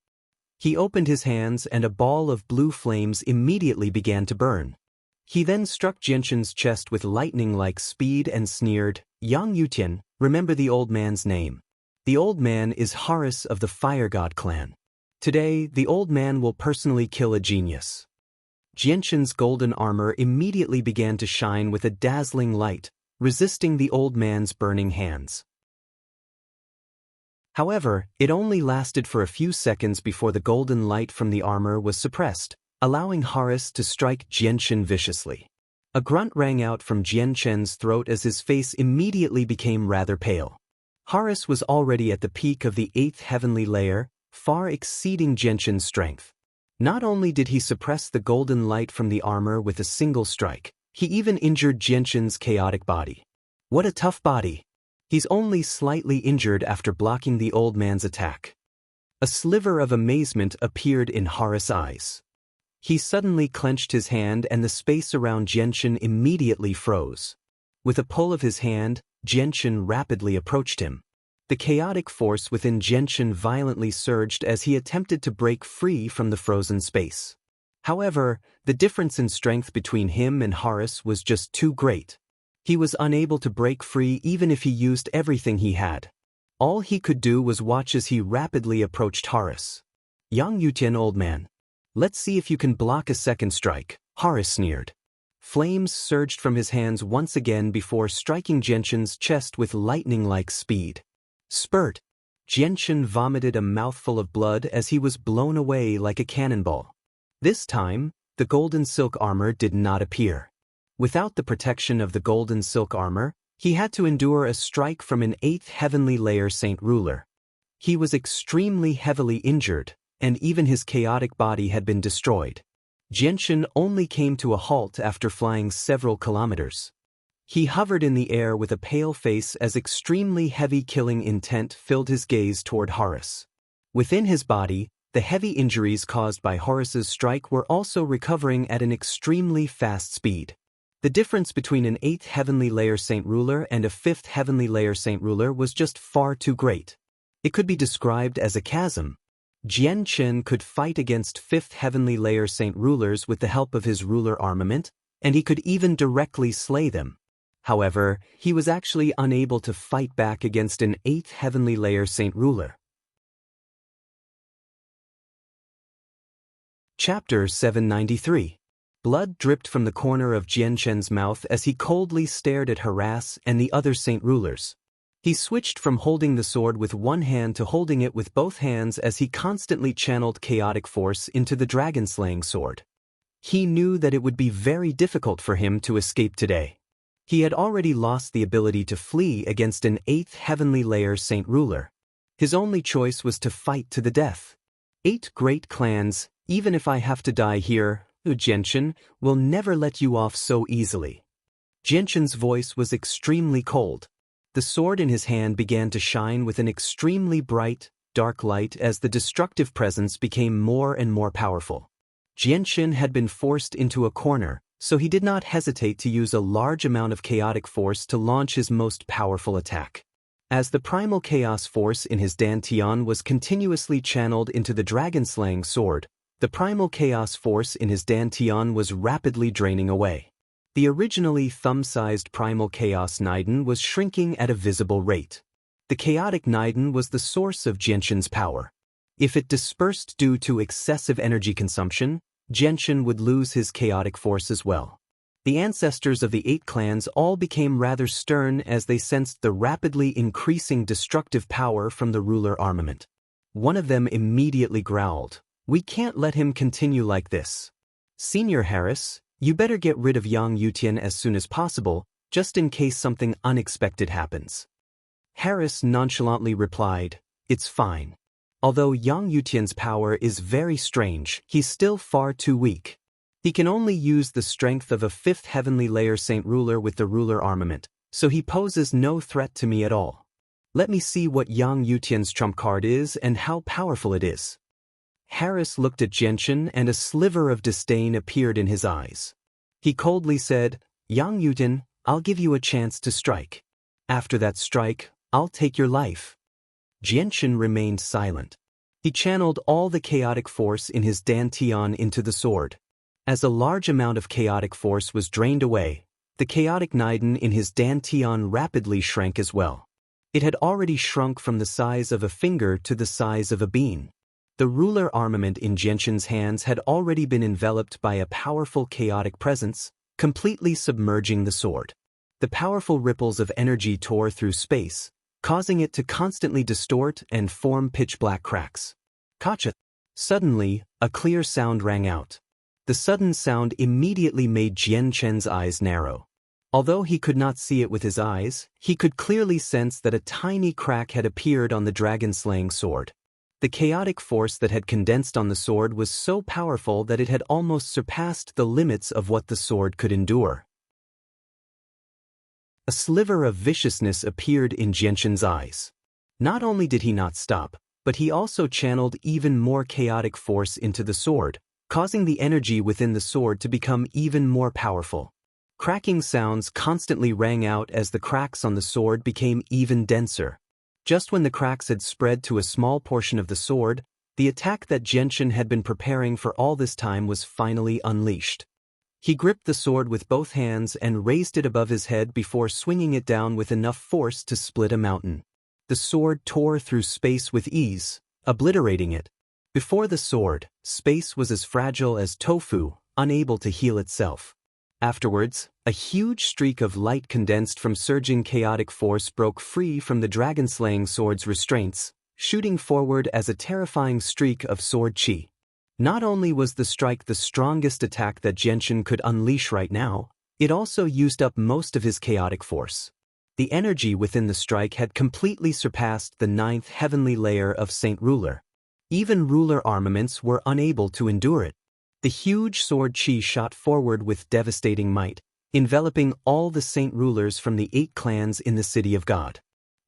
He opened his hands and a ball of blue flames immediately began to burn. He then struck Xianxia's chest with lightning-like speed and sneered, Yang Yutian, remember the old man's name. The old man is Horus of the Fire God clan. Today, the old man will personally kill a genius. Xianxia's golden armor immediately began to shine with a dazzling light, resisting the old man's burning hands. However, it only lasted for a few seconds before the golden light from the armor was suppressed, allowing Horus to strike Xianxia viciously. A grunt rang out from Xianxia's throat as his face immediately became rather pale. Horus was already at the peak of the 8th heavenly layer, far exceeding Xianxia's strength. Not only did he suppress the golden light from the armor with a single strike, he even injured Xianxia's chaotic body. What a tough body! He's only slightly injured after blocking the old man's attack. A sliver of amazement appeared in Horus' eyes. He suddenly clenched his hand and the space around Xianxia immediately froze. With a pull of his hand, Xianxia rapidly approached him. The chaotic force within Xianxia violently surged as he attempted to break free from the frozen space. However, the difference in strength between him and Horus was just too great. He was unable to break free even if he used everything he had. All he could do was watch as he rapidly approached Horace. Yang Yutian, old man. Let's see if you can block a second strike, Horace sneered. Flames surged from his hands once again before striking Jianxin's chest with lightning-like speed. Spurt! Jianxin vomited a mouthful of blood as he was blown away like a cannonball. This time, the golden silk armor did not appear. Without the protection of the golden silk armor, he had to endure a strike from an 8th heavenly layer Saint Ruler. He was extremely heavily injured, and even his chaotic body had been destroyed. Jianxin only came to a halt after flying several kilometers. He hovered in the air with a pale face as extremely heavy killing intent filled his gaze toward Horace. Within his body, the heavy injuries caused by Horace's strike were also recovering at an extremely fast speed. The difference between an 8th heavenly layer Saint Ruler and a 5th heavenly layer Saint Ruler was just far too great. It could be described as a chasm. Jianxin could fight against 5th heavenly layer Saint Rulers with the help of his ruler armament, and he could even directly slay them. However, he was actually unable to fight back against an 8th heavenly layer Saint Ruler. Chapter 793. Blood dripped from the corner of Jianxin's mouth as he coldly stared at Horace and the other Saint Rulers. He switched from holding the sword with one hand to holding it with both hands as he constantly channeled chaotic force into the dragon-slaying sword. He knew that it would be very difficult for him to escape today. He had already lost the ability to flee against an 8th heavenly layer Saint Ruler. His only choice was to fight to the death. 8 great clans, even if I have to die here, Jianxin, will never let you off so easily. Jianxin's voice was extremely cold. The sword in his hand began to shine with an extremely bright, dark light as the destructive presence became more and more powerful. Jianxin had been forced into a corner, so he did not hesitate to use a large amount of chaotic force to launch his most powerful attack. As the primal chaos force in his dantian was continuously channeled into the dragon-slaying sword, the primal chaos force in his dantian was rapidly draining away. The originally thumb-sized primal chaos Niden was shrinking at a visible rate. The chaotic Niden was the source of Jianxin's power. If it dispersed due to excessive energy consumption, Jianxin would lose his chaotic force as well. The ancestors of the 8 clans all became rather stern as they sensed the rapidly increasing destructive power from the ruler armament. One of them immediately growled, "We can't let him continue like this. Senior Harris, you better get rid of Yang Yutian as soon as possible, just in case something unexpected happens." Harris nonchalantly replied, "It's fine. Although Yang Yutian's power is very strange, he's still far too weak. He can only use the strength of a 5th heavenly layer Saint Ruler with the ruler armament, so he poses no threat to me at all. Let me see what Yang Yutian's trump card is and how powerful it is." Harris looked at Jianxin and a sliver of disdain appeared in his eyes. He coldly said, "Yang Yutian, I'll give you a chance to strike. After that strike, I'll take your life." Jianxin remained silent. He channeled all the chaotic force in his dantian into the sword. As a large amount of chaotic force was drained away, the chaotic Niden in his dantian rapidly shrank as well. It had already shrunk from the size of a finger to the size of a bean. The ruler armament in Jianxin's hands had already been enveloped by a powerful chaotic presence, completely submerging the sword. The powerful ripples of energy tore through space, causing it to constantly distort and form pitch-black cracks. Kacha! Suddenly, a clear sound rang out. The sudden sound immediately made Jianxin's eyes narrow. Although he could not see it with his eyes, he could clearly sense that a tiny crack had appeared on the dragon-slaying sword. The chaotic force that had condensed on the sword was so powerful that it had almost surpassed the limits of what the sword could endure. A sliver of viciousness appeared in Jianxin's eyes. Not only did he not stop, but he also channeled even more chaotic force into the sword, causing the energy within the sword to become even more powerful. Cracking sounds constantly rang out as the cracks on the sword became even denser. Just when the cracks had spread to a small portion of the sword, the attack that Jianxin had been preparing for all this time was finally unleashed. He gripped the sword with both hands and raised it above his head before swinging it down with enough force to split a mountain. The sword tore through space with ease, obliterating it. Before the sword, space was as fragile as tofu, unable to heal itself. Afterwards, a huge streak of light condensed from surging chaotic force broke free from the dragon-slaying sword's restraints, shooting forward as a terrifying streak of sword chi. Not only was the strike the strongest attack that Genshin could unleash right now, it also used up most of his chaotic force. The energy within the strike had completely surpassed the 9th heavenly layer of Saint Ruler. Even ruler armaments were unable to endure it. The huge sword chi shot forward with devastating might, enveloping all the Saint Rulers from the 8 clans in the City of God.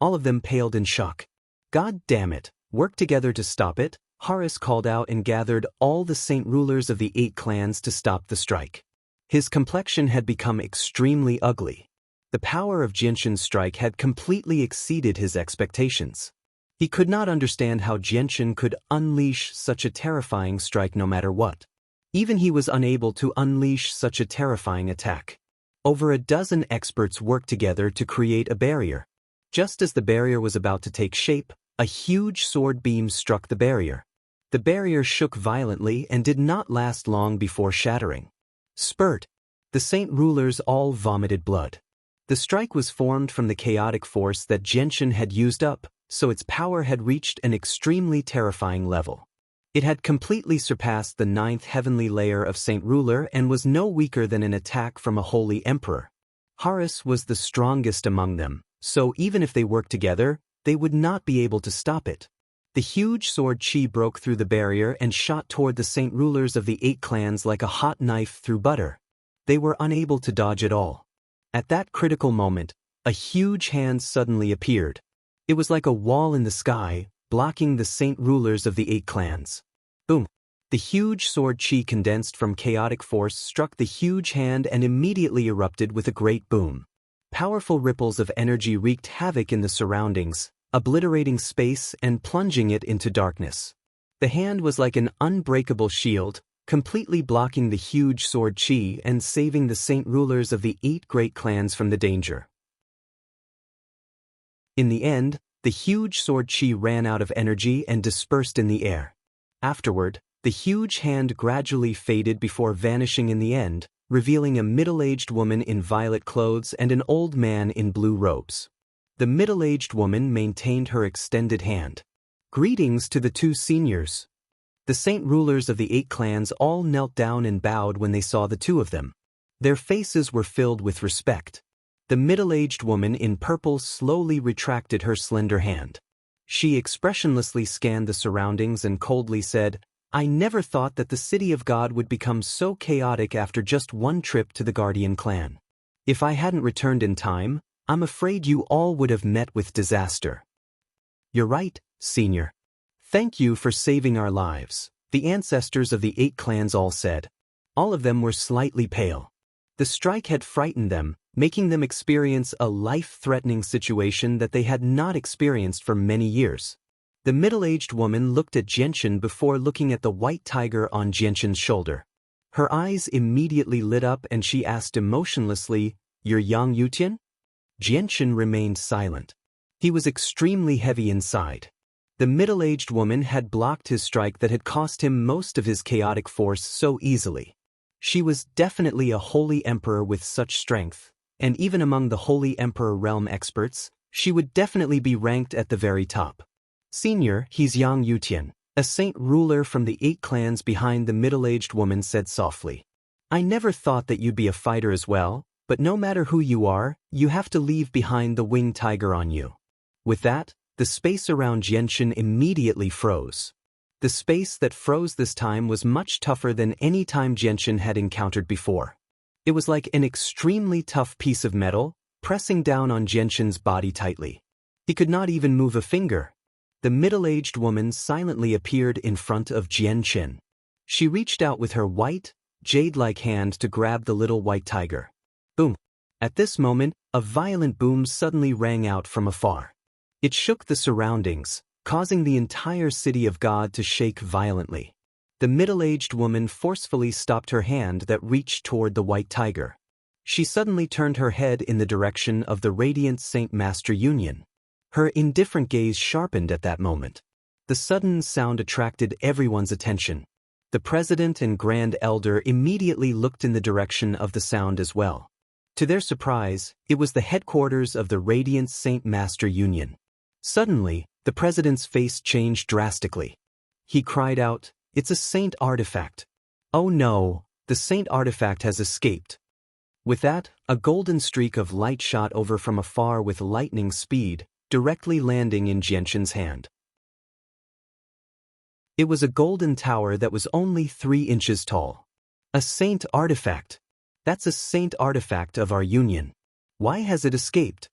All of them paled in shock. God damn it, work together to stop it, Horus called out and gathered all the Saint Rulers of the 8 clans to stop the strike. His complexion had become extremely ugly. The power of Genshin's strike had completely exceeded his expectations. He could not understand how Genshin could unleash such a terrifying strike no matter what. Even he was unable to unleash such a terrifying attack. Over a dozen experts worked together to create a barrier. Just as the barrier was about to take shape, a huge sword beam struck the barrier. The barrier shook violently and did not last long before shattering. Spurt! The Saint Rulers all vomited blood. The strike was formed from the chaotic force that Genshin had used up, so its power had reached an extremely terrifying level. It had completely surpassed the 9th heavenly layer of Saint Ruler and was no weaker than an attack from a holy emperor. Horus was the strongest among them, so even if they worked together, they would not be able to stop it. The huge sword chi broke through the barrier and shot toward the Saint Rulers of the 8 clans like a hot knife through butter. They were unable to dodge it all. At that critical moment, a huge hand suddenly appeared. It was like a wall in the sky, blocking the Saint Rulers of the 8 clans. Boom! The huge sword chi condensed from chaotic force struck the huge hand and immediately erupted with a great boom. Powerful ripples of energy wreaked havoc in the surroundings, obliterating space and plunging it into darkness. The hand was like an unbreakable shield, completely blocking the huge sword chi and saving the Saint Rulers of the 8 great clans from the danger. In the end, the huge sword chi ran out of energy and dispersed in the air. Afterward, the huge hand gradually faded before vanishing in the end, revealing a middle-aged woman in violet clothes and an old man in blue robes. The middle-aged woman maintained her extended hand. Greetings to the 2 seniors. The Saint Rulers of the 8 clans all knelt down and bowed when they saw the 2 of them. Their faces were filled with respect. The middle-aged woman in purple slowly retracted her slender hand. She expressionlessly scanned the surroundings and coldly said, "I never thought that the City of God would become so chaotic after just one trip to the Guardian clan. If I hadn't returned in time, I'm afraid you all would have met with disaster." "You're right, Senior. Thank you for saving our lives," the ancestors of the 8 clans all said. All of them were slightly pale. The strike had frightened them, making them experience a life-threatening situation that they had not experienced for many years. The middle-aged woman looked at Genshin before looking at the white tiger on Genshin's shoulder. Her eyes immediately lit up and she asked emotionlessly, "You're Yang Yutian?" Genshin remained silent. He was extremely heavy inside. The middle-aged woman had blocked his strike that had cost him most of his chaotic force so easily. She was definitely a holy emperor with such strength, and even among the holy emperor realm experts, she would definitely be ranked at the very top. "Senior, he's Yang Yutian, a Saint Ruler from the 8 clans behind," the middle-aged woman said softly. "I never thought that you'd be a fighter as well, but no matter who you are, you have to leave behind the winged tiger on you." With that, the space around Genshin immediately froze. The space that froze this time was much tougher than any time Genshin had encountered before. It was like an extremely tough piece of metal, pressing down on Genshin's body tightly. He could not even move a finger. The middle-aged woman silently appeared in front of Genshin. She reached out with her white, jade-like hand to grab the little white tiger. Boom! At this moment, a violent boom suddenly rang out from afar. It shook the surroundings, causing the entire City of God to shake violently. The middle-aged woman forcefully stopped her hand that reached toward the white tiger. She suddenly turned her head in the direction of the radiant Saint Master Union. Her indifferent gaze sharpened at that moment. The sudden sound attracted everyone's attention. The president and grand elder immediately looked in the direction of the sound as well. To their surprise, it was the headquarters of the radiant Saint Master Union. Suddenly, the president's face changed drastically. He cried out, "It's a saint artifact. Oh no, the saint artifact has escaped." With that, a golden streak of light shot over from afar with lightning speed, directly landing in Xianxia's hand. It was a golden tower that was only 3 inches tall. A saint artifact. That's a saint artifact of our union. Why has it escaped?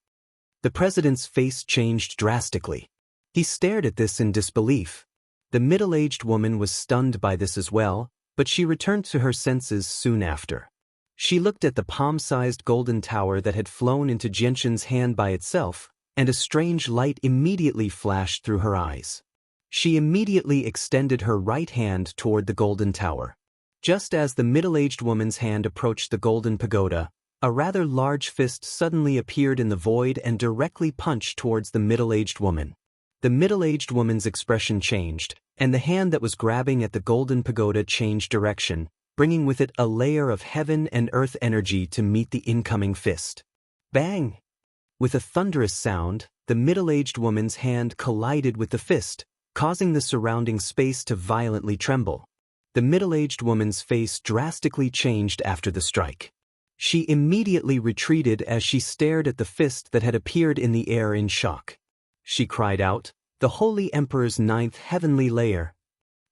The president's face changed drastically. He stared at this in disbelief. The middle-aged woman was stunned by this as well, but she returned to her senses soon after. She looked at the palm-sized golden tower that had flown into Xianxia's hand by itself, and a strange light immediately flashed through her eyes. She immediately extended her right hand toward the golden tower. Just as the middle-aged woman's hand approached the golden pagoda, a rather large fist suddenly appeared in the void and directly punched towards the middle-aged woman. The middle-aged woman's expression changed, and the hand that was grabbing at the golden pagoda changed direction, bringing with it a layer of heaven and earth energy to meet the incoming fist. Bang! With a thunderous sound, the middle-aged woman's hand collided with the fist, causing the surrounding space to violently tremble. The middle-aged woman's face drastically changed after the strike. She immediately retreated as she stared at the fist that had appeared in the air in shock. She cried out, "The Holy Emperor's 9th heavenly layer."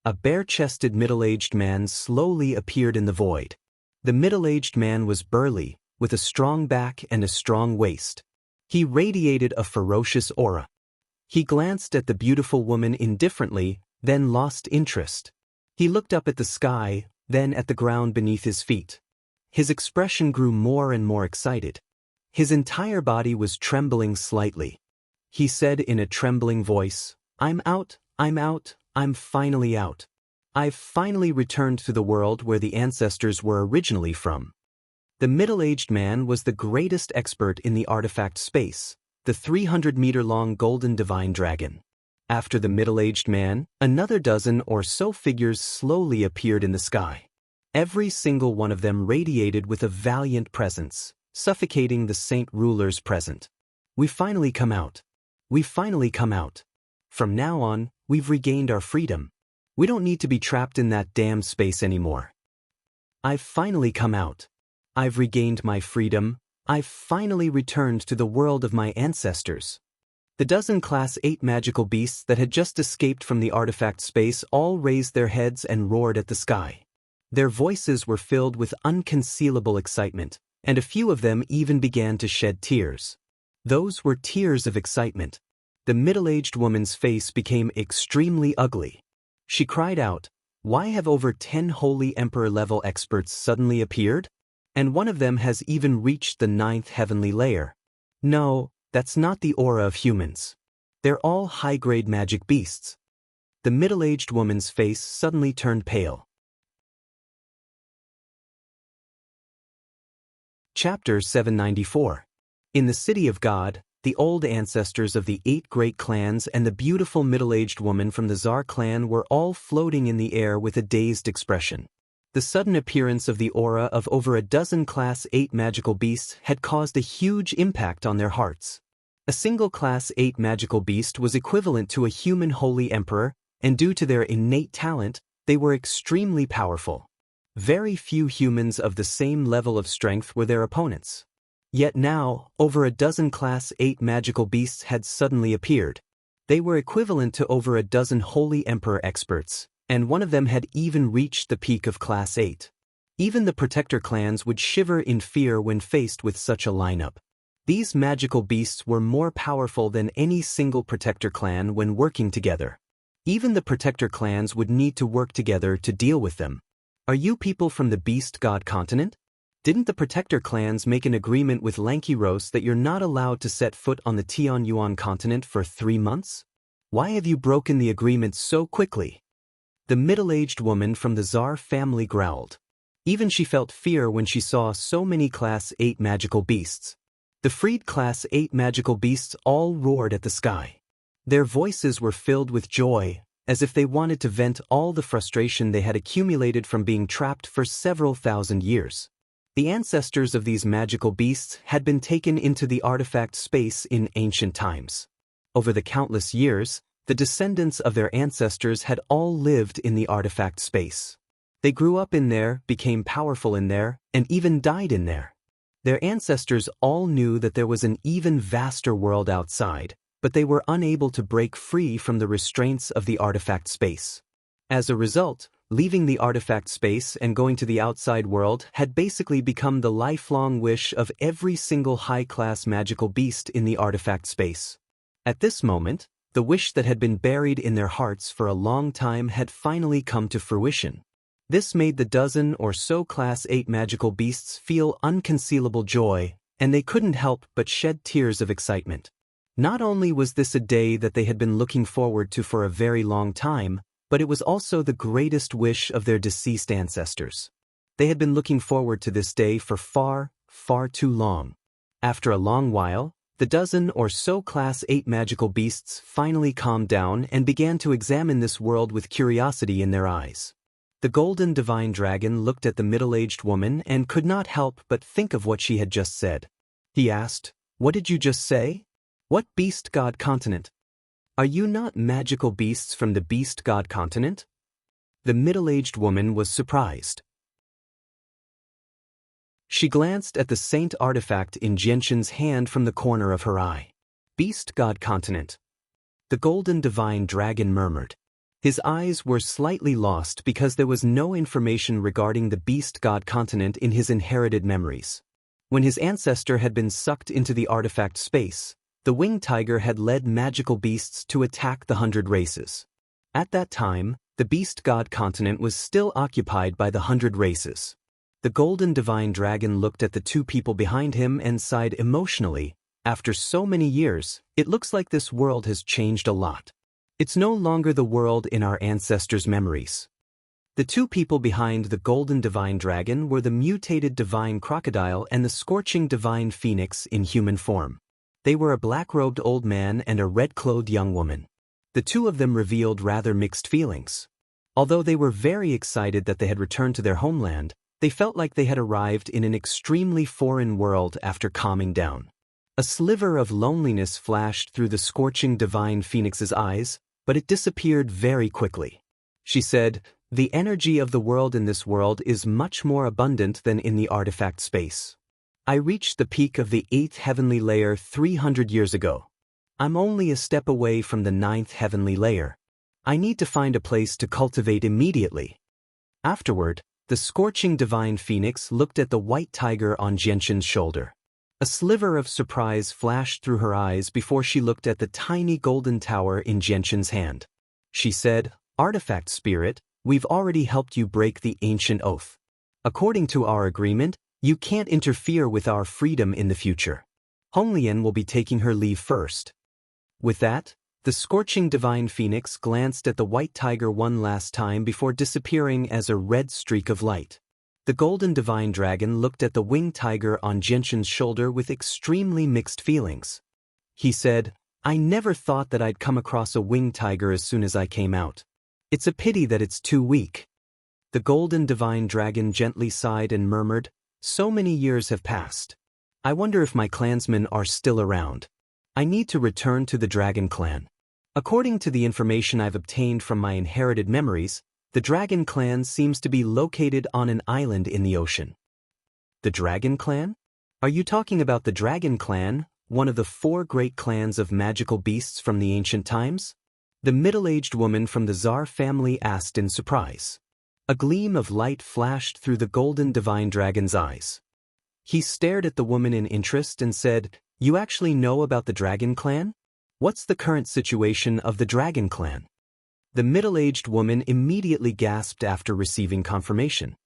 A bare-chested middle-aged man slowly appeared in the void. The middle-aged man was burly, with a strong back and a strong waist. He radiated a ferocious aura. He glanced at the beautiful woman indifferently, then lost interest. He looked up at the sky, then at the ground beneath his feet. His expression grew more and more excited. His entire body was trembling slightly. He said in a trembling voice, I'm out, I'm finally out. I've finally returned to the world where the ancestors were originally from." The middle-aged man was the greatest expert in the artifact space, the 300-meter-long golden divine dragon. After the middle-aged man, another dozen or so figures slowly appeared in the sky. Every single one of them radiated with a valiant presence, suffocating the saint rulers present. "We've finally come out. We've finally come out. From now on, we've regained our freedom. We don't need to be trapped in that damn space anymore. I've finally come out. I've regained my freedom. I've finally returned to the world of my ancestors." The dozen Class 8 magical beasts that had just escaped from the artifact space all raised their heads and roared at the sky. Their voices were filled with unconcealable excitement, and a few of them even began to shed tears. Those were tears of excitement. The middle-aged woman's face became extremely ugly. She cried out, "Why have over 10 Holy Emperor-level experts suddenly appeared? And one of them has even reached the 9th heavenly layer. No, that's not the aura of humans. They're all high-grade magic beasts." The middle-aged woman's face suddenly turned pale. Chapter 794. In the City of God, the old ancestors of the 8 great clans and the beautiful middle-aged woman from the Tsar clan were all floating in the air with a dazed expression. The sudden appearance of the aura of over a dozen Class 8 magical beasts had caused a huge impact on their hearts. A single Class 8 magical beast was equivalent to a human holy emperor, and due to their innate talent, they were extremely powerful. Very few humans of the same level of strength were their opponents. Yet now, over a dozen Class 8 magical beasts had suddenly appeared. They were equivalent to over a dozen Holy Emperor experts, and one of them had even reached the peak of Class 8. Even the Protector clans would shiver in fear when faced with such a lineup. These magical beasts were more powerful than any single Protector clan when working together. Even the Protector clans would need to work together to deal with them. Are you people from the Beast God continent? Didn't the Protector clans make an agreement with Lankiros that you're not allowed to set foot on the Tianyuan continent for 3 months? Why have you broken the agreement so quickly? The middle-aged woman from the Tsar family growled. Even she felt fear when she saw so many Class 8 magical beasts. The freed Class 8 magical beasts all roared at the sky. Their voices were filled with joy, as if they wanted to vent all the frustration they had accumulated from being trapped for several thousand years. The ancestors of these magical beasts had been taken into the artifact space in ancient times. Over the countless years, the descendants of their ancestors had all lived in the artifact space. They grew up in there, became powerful in there, and even died in there. Their ancestors all knew that there was an even vaster world outside, but they were unable to break free from the restraints of the artifact space. As a result, leaving the artifact space and going to the outside world had basically become the lifelong wish of every single high-class magical beast in the artifact space. At this moment, the wish that had been buried in their hearts for a long time had finally come to fruition. This made the dozen or so Class 8 magical beasts feel unconcealable joy, and they couldn't help but shed tears of excitement. Not only was this a day that they had been looking forward to for a very long time, but it was also the greatest wish of their deceased ancestors. They had been looking forward to this day for far, far too long. After a long while, the dozen or so Class 8 magical beasts finally calmed down and began to examine this world with curiosity in their eyes. The golden divine dragon looked at the middle-aged woman and could not help but think of what she had just said. He asked, "What did you just say? What beast god continent? Are you not magical beasts from the beast god continent?" The middle-aged woman was surprised. She glanced at the saint artifact in Xianxia's hand from the corner of her eye. "Beast god continent." The golden divine dragon murmured. His eyes were slightly lost because there was no information regarding the beast god continent in his inherited memories. When his ancestor had been sucked into the artifact space, the winged tiger had led magical beasts to attack the 100 races. At that time, the beast god continent was still occupied by the 100 races. The golden divine dragon looked at the two people behind him and sighed emotionally. After so many years, it looks like this world has changed a lot. It's no longer the world in our ancestors' memories. The two people behind the golden divine dragon were the mutated divine crocodile and the scorching divine phoenix in human form. They were a black-robed old man and a red-clothed young woman. The two of them revealed rather mixed feelings. Although they were very excited that they had returned to their homeland, they felt like they had arrived in an extremely foreign world after calming down. A sliver of loneliness flashed through the scorching divine phoenix's eyes, but it disappeared very quickly. She said, "The energy of the world in this world is much more abundant than in the artifact space. I reached the peak of the 8th heavenly layer 300 years ago. I'm only a step away from the 9th heavenly layer. I need to find a place to cultivate immediately." Afterward, the scorching divine phoenix looked at the white tiger on Xianxia's shoulder. A sliver of surprise flashed through her eyes before she looked at the tiny golden tower in Xianxia's hand. She said, "Artifact spirit, we've already helped you break the ancient oath. According to our agreement, you can't interfere with our freedom in the future. Honglian will be taking her leave first." With that, the scorching divine phoenix glanced at the white tiger one last time before disappearing as a red streak of light. The golden divine dragon looked at the winged tiger on Xianxia's shoulder with extremely mixed feelings. He said, "I never thought that I'd come across a winged tiger as soon as I came out. It's a pity that it's too weak." The golden divine dragon gently sighed and murmured, "So many years have passed. I wonder if my clansmen are still around. I need to return to the dragon clan. According to the information I've obtained from my inherited memories, the dragon clan seems to be located on an island in the ocean." The dragon clan? Are you talking about the dragon clan, one of the 4 great clans of magical beasts from the ancient times? The middle-aged woman from the Tsar family asked in surprise. A gleam of light flashed through the golden divine dragon's eyes. He stared at the woman in interest and said, "You actually know about the dragon clan? What's the current situation of the dragon clan?" The middle-aged woman immediately gasped after receiving confirmation.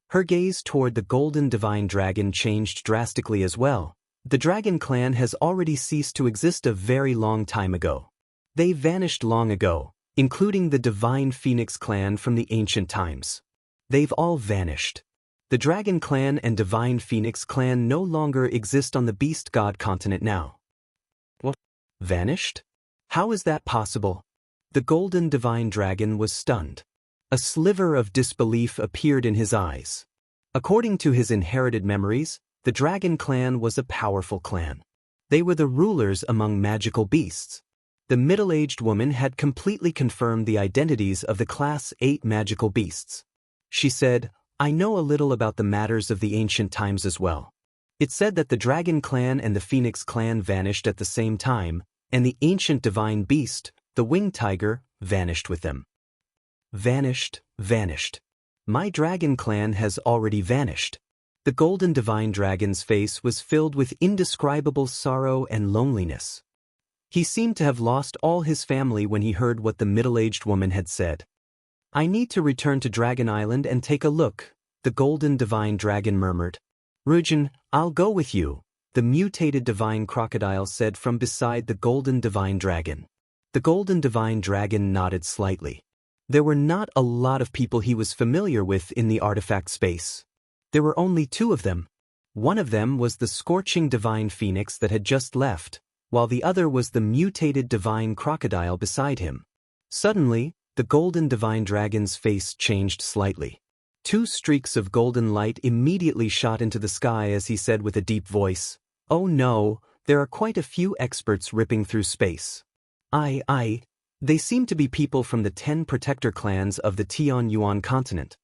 Her gaze toward the golden divine dragon changed drastically as well. The dragon clan has already ceased to exist a very long time ago. They vanished long ago, including the Divine Phoenix clan from the ancient times. They've all vanished. The Dragon clan and Divine Phoenix clan no longer exist on the Beast God continent now. What? Vanished? How is that possible? The Golden Divine Dragon was stunned. A sliver of disbelief appeared in his eyes. According to his inherited memories, the Dragon clan was a powerful clan. They were the rulers among magical beasts. The middle-aged woman had completely confirmed the identities of the Class 8 magical beasts. She said, "I know a little about the matters of the ancient times as well." It said that the Dragon clan and the Phoenix clan vanished at the same time, and the ancient divine beast, the winged tiger, vanished with them. Vanished. My Dragon clan has already vanished. The Golden Divine Dragon's face was filled with indescribable sorrow and loneliness. He seemed to have lost all his family when he heard what the middle-aged woman had said. "I need to return to Dragon Island and take a look," the Golden Divine Dragon murmured. "Rujin, I'll go with you," the mutated divine crocodile said from beside the Golden Divine Dragon. The Golden Divine Dragon nodded slightly. There were not a lot of people he was familiar with in the artifact space. There were only two of them. One of them was the scorching divine phoenix that had just left, while the other was the mutated divine crocodile beside him. Suddenly, the Golden Divine Dragon's face changed slightly. Two streaks of golden light immediately shot into the sky as he said with a deep voice, "Oh no, there are quite a few experts ripping through space. They seem to be people from the 10 protector clans of the Tianyuan continent.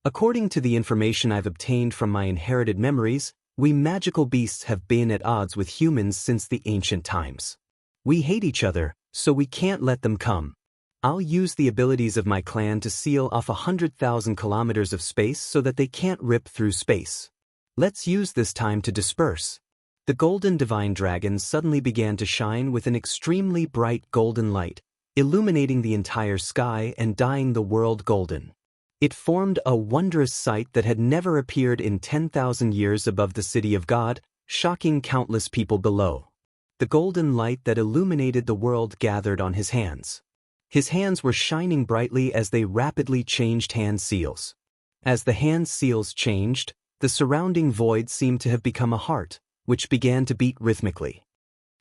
According to the information I've obtained from my inherited memories, we magical beasts have been at odds with humans since the ancient times. We hate each other, so we can't let them come. I'll use the abilities of my clan to seal off 100,000 kilometers of space so that they can't rip through space. Let's use this time to disperse." The Golden Divine Dragon suddenly began to shine with an extremely bright golden light, illuminating the entire sky and dyeing the world golden. It formed a wondrous sight that had never appeared in 10,000 years above the city of God, shocking countless people below. The golden light that illuminated the world gathered on his hands. His hands were shining brightly as they rapidly changed hand seals. As the hand seals changed, the surrounding void seemed to have become a heart, which began to beat rhythmically.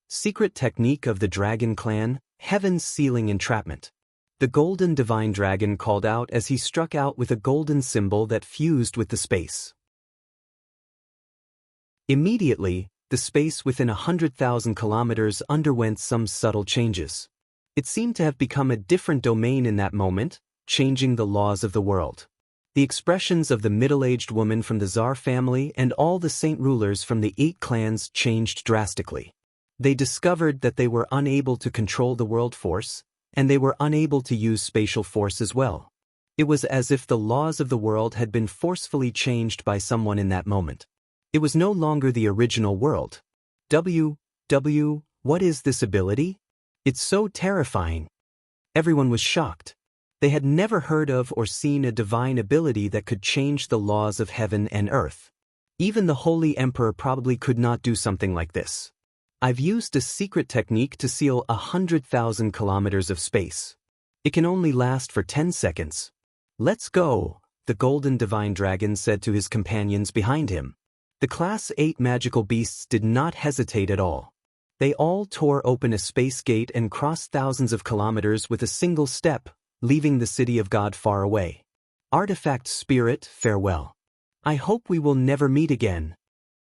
Secret technique of the Dragon clan, Heaven's sealing entrapment. The Golden Divine Dragon called out as he struck out with a golden symbol that fused with the space. Immediately, the space within 100,000 kilometers underwent some subtle changes. It seemed to have become a different domain in that moment, changing the laws of the world. The expressions of the middle-aged woman from the Tsar family and all the saint rulers from the 8 clans changed drastically. They discovered that they were unable to control the world force, and they were unable to use spatial force as well. It was as if the laws of the world had been forcefully changed by someone in that moment. It was no longer the original world. What is this ability? It's so terrifying. Everyone was shocked. They had never heard of or seen a divine ability that could change the laws of heaven and earth. Even the Holy Emperor probably could not do something like this. I've used a secret technique to seal 100,000 kilometers of space. It can only last for 10 seconds. Let's go, the Golden Divine Dragon said to his companions behind him. The Class 8 magical beasts did not hesitate at all. They all tore open a space gate and crossed thousands of kilometers with a single step, leaving the city of God far away. Artifact Spirit, farewell. I hope we will never meet again.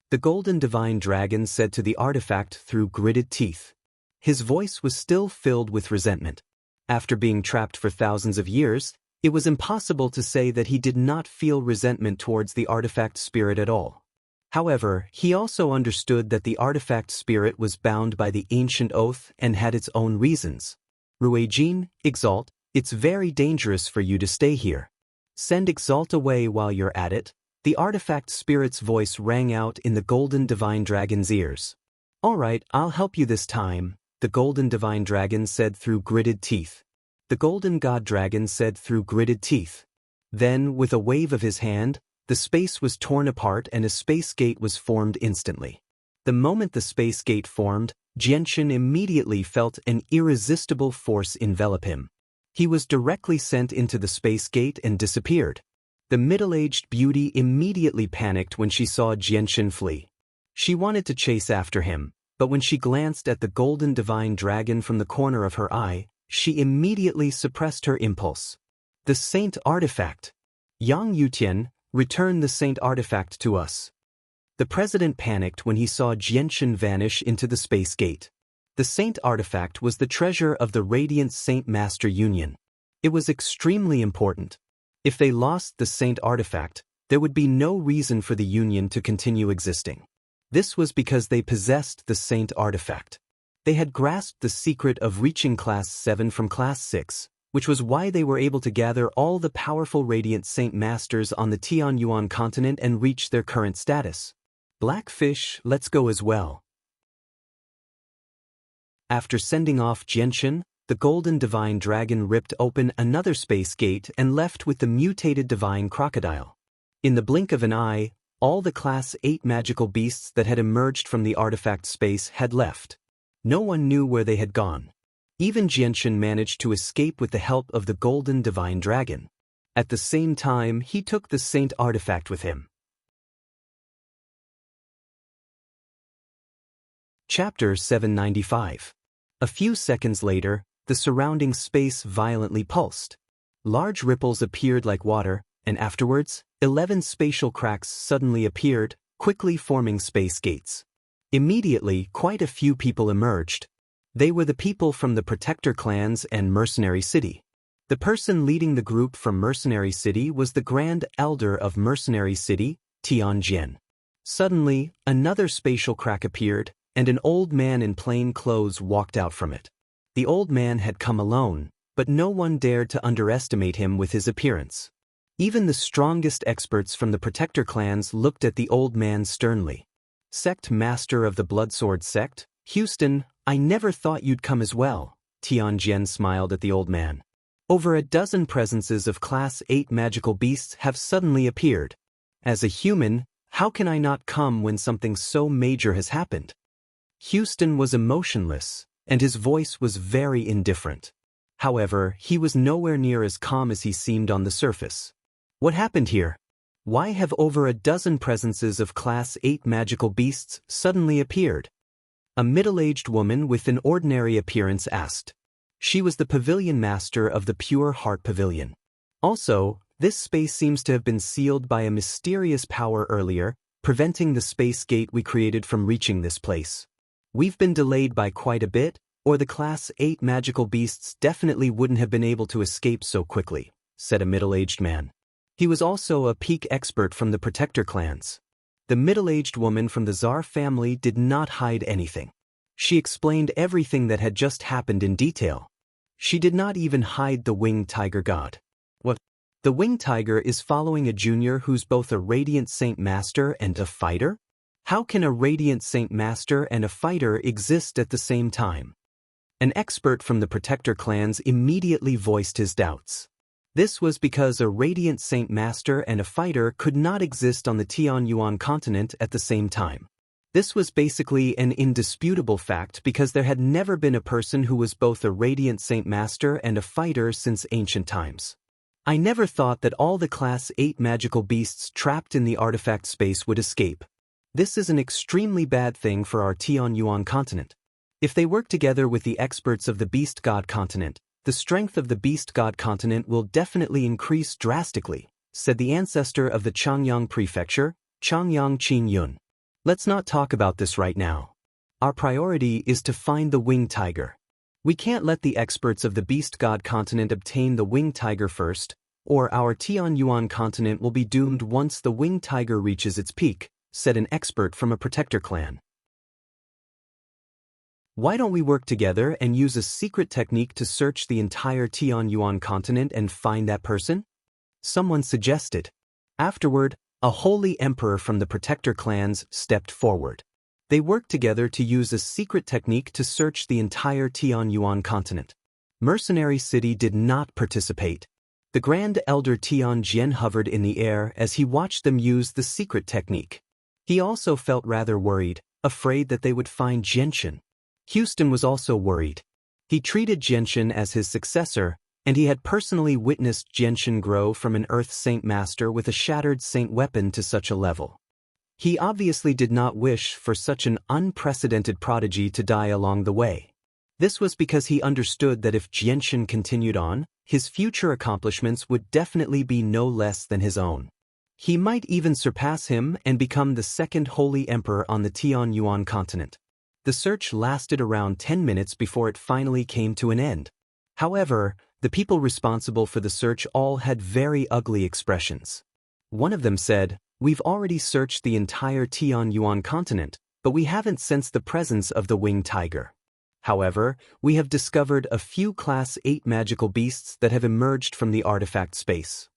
The Golden Divine Dragon said to the artifact through gritted teeth. His voice was still filled with resentment. After being trapped for thousands of years, it was impossible to say that he did not feel resentment towards the artifact spirit at all. However, he also understood that the artifact spirit was bound by the ancient oath and had its own reasons. Ruijin, Exalt, it's very dangerous for you to stay here. Send Exalt away while you're at it. The artifact spirit's voice rang out in the Golden Divine Dragon's ears. All right, I'll help you this time, the Golden Divine Dragon said through gritted teeth. The Golden God Dragon said through gritted teeth. Then, with a wave of his hand, the space was torn apart and a space gate was formed instantly. The moment the space gate formed, Xianxia immediately felt an irresistible force envelop him. He was directly sent into the space gate and disappeared. The middle-aged beauty immediately panicked when she saw Xianxia flee. She wanted to chase after him, but when she glanced at the golden divine dragon from the corner of her eye, she immediately suppressed her impulse. The saint artifact. Yang Yutian, return the saint artifact to us. The president panicked when he saw Xianxia vanish into the space gate. The saint artifact was the treasure of the Radiant Saint Master Union. It was extremely important. If they lost the saint artifact, there would be no reason for the Union to continue existing. This was because they possessed the saint artifact. They had grasped the secret of reaching Class 7 from Class 6, which was why they were able to gather all the powerful Radiant Saint Masters on the Tianyuan continent and reach their current status. Blackfish, let's go as well. After sending off Xianxia, the golden divine dragon ripped open another space gate and left with the mutated divine crocodile. In the blink of an eye, all the Class 8 magical beasts that had emerged from the artifact space had left. No one knew where they had gone. Even Xianxia managed to escape with the help of the golden divine dragon. At the same time, he took the saint artifact with him. Chapter 795. A few seconds later, the surrounding space violently pulsed. Large ripples appeared like water, and afterwards, 11 spatial cracks suddenly appeared, quickly forming space gates. Immediately, quite a few people emerged. They were the people from the Protector clans and Mercenary City. The person leading the group from Mercenary City was the Grand Elder of Mercenary City, Tianjian. Suddenly, another spatial crack appeared, and an old man in plain clothes walked out from it. The old man had come alone, but no one dared to underestimate him with his appearance. Even the strongest experts from the Protector clans looked at the old man sternly. Sect Master of the Bloodsword Sect, Houston, I never thought you'd come as well. Tianjian smiled at the old man. Over a dozen presences of Class 8 magical beasts have suddenly appeared. As a human, how can I not come when something so major has happened? Houston was emotionless, and his voice was very indifferent. However, he was nowhere near as calm as he seemed on the surface. What happened here? Why have over a dozen presences of Class 8 magical beasts suddenly appeared? A middle-aged woman with an ordinary appearance asked. She was the pavilion master of the Pure Heart Pavilion. Also, this space seems to have been sealed by a mysterious power earlier, preventing the space gate we created from reaching this place. We've been delayed by quite a bit, or the Class 8 magical beasts definitely wouldn't have been able to escape so quickly, said a middle-aged man. He was also a peak expert from the Protector clans. The middle-aged woman from the Tsar family did not hide anything. She explained everything that had just happened in detail. She did not even hide the winged tiger god. What? The winged tiger is following a junior who's both a Radiant Saint Master and a fighter? How can a Radiant Saint Master and a fighter exist at the same time? An expert from the Protector clans immediately voiced his doubts. This was because a Radiant Saint Master and a fighter could not exist on the Tianyuan continent at the same time. This was basically an indisputable fact because there had never been a person who was both a Radiant Saint Master and a fighter since ancient times. I never thought that all the Class 8 magical beasts trapped in the artifact space would escape. This is an extremely bad thing for our Tianyuan continent. If they work together with the experts of the Beast God continent, the strength of the Beast God continent will definitely increase drastically, said the ancestor of the Changyang Prefecture, Changyang Qin Yun. Let's not talk about this right now. Our priority is to find the winged tiger. We can't let the experts of the Beast God continent obtain the winged tiger first, or our Tianyuan continent will be doomed once the winged tiger reaches its peak, said an expert from a Protector clan. Why don't we work together and use a secret technique to search the entire Tianyuan continent and find that person? Someone suggested. Afterward, a holy emperor from the Protector clans stepped forward. They worked together to use a secret technique to search the entire Tianyuan continent. Mercenary City did not participate. The Grand Elder Tianjian hovered in the air as he watched them use the secret technique. He also felt rather worried, afraid that they would find Xianxia. Houston was also worried. He treated Xianxia as his successor, and he had personally witnessed Xianxia grow from an Earth Saint Master with a shattered Saint weapon to such a level. He obviously did not wish for such an unprecedented prodigy to die along the way. This was because he understood that if Xianxia continued on, his future accomplishments would definitely be no less than his own. He might even surpass him and become the second Holy Emperor on the Tianyuan continent. The search lasted around 10 minutes before it finally came to an end. However, the people responsible for the search all had very ugly expressions. One of them said, "We've already searched the entire Tianyuan continent, but we haven't sensed the presence of the winged tiger. However, we have discovered a few Class 8 magical beasts that have emerged from the artifact space."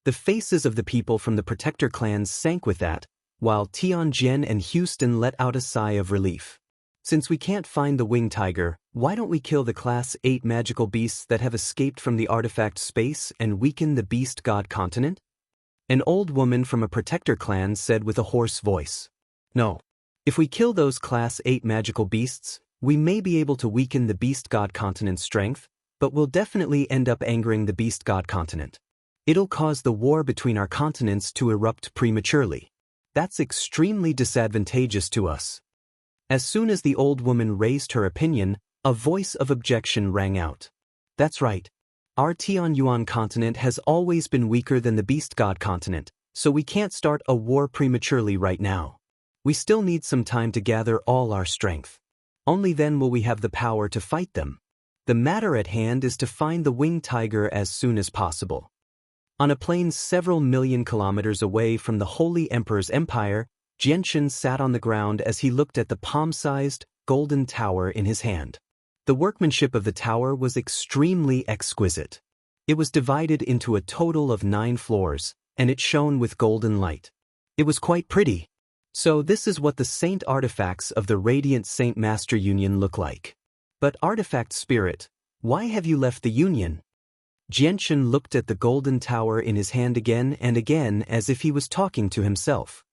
The faces of the people from the Protector clans sank with that, while Tianjin and Houston let out a sigh of relief. "Since we can't find the winged tiger, why don't we kill the Class 8 magical beasts that have escaped from the artifact space and weaken the beast god continent?" An old woman from a Protector clan said with a hoarse voice. "No. If we kill those Class 8 magical beasts, we may be able to weaken the beast god continent's strength, but we'll definitely end up angering the beast god continent. It'll cause the war between our continents to erupt prematurely. That's extremely disadvantageous to us." As soon as the old woman raised her opinion, a voice of objection rang out. "That's right. Our Tianyuan continent has always been weaker than the beast god continent, so we can't start a war prematurely right now. We still need some time to gather all our strength. Only then will we have the power to fight them. The matter at hand is to find the winged tiger as soon as possible." On a plain several million kilometers away from the Holy Emperor's empire, Xianxia sat on the ground as he looked at the palm-sized, golden tower in his hand. The workmanship of the tower was extremely exquisite. It was divided into a total of 9 floors, and it shone with golden light. It was quite pretty. So this is what the saint artifacts of the Radiant Saint Master Union look like. "But Artifact Spirit, why have you left the Union?" Xianxia looked at the golden tower in his hand again and again as if he was talking to himself.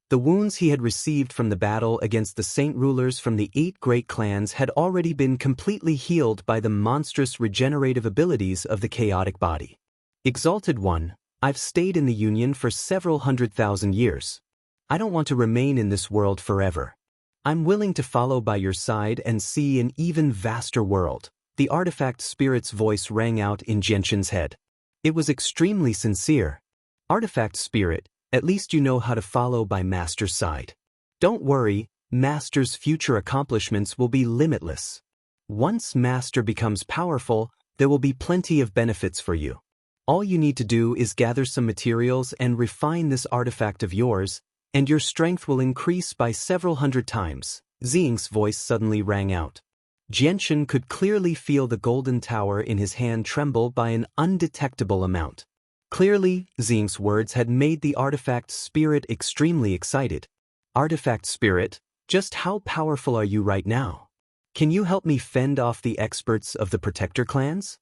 The wounds he had received from the battle against the saint rulers from the 8 great clans had already been completely healed by the monstrous regenerative abilities of the chaotic body. "Exalted One, I've stayed in the Union for several 100,000 years. I don't want to remain in this world forever. I'm willing to follow by your side and see an even vaster world." The artifact spirit's voice rang out in Xianxia's head. It was extremely sincere. "Artifact Spirit, at least you know how to follow by Master's side. Don't worry, Master's future accomplishments will be limitless. Once Master becomes powerful, there will be plenty of benefits for you. All you need to do is gather some materials and refine this artifact of yours, and your strength will increase by several hundred times." Xing's voice suddenly rang out. Xianxia could clearly feel the golden tower in his hand tremble by an undetectable amount. Clearly, Xing's words had made the artifact spirit extremely excited. "Artifact Spirit, just how powerful are you right now? Can you help me fend off the experts of the Protector clans?"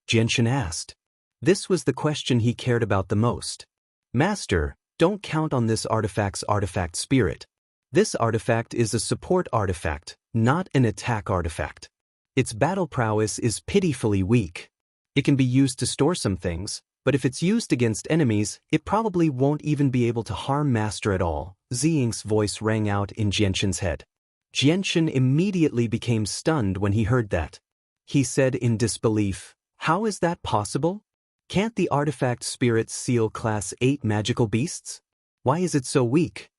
Xianxia asked. This was the question he cared about the most. "Master, don't count on this artifact's artifact spirit. This artifact is a support artifact, not an attack artifact. Its battle prowess is pitifully weak. It can be used to store some things, but if it's used against enemies, it probably won't even be able to harm Master at all." Xing's voice rang out in Xianxia's head. Xianxia immediately became stunned when he heard that. He said in disbelief, "How is that possible? Can't the artifact spirit seal Class 8 magical beasts? Why is it so weak?"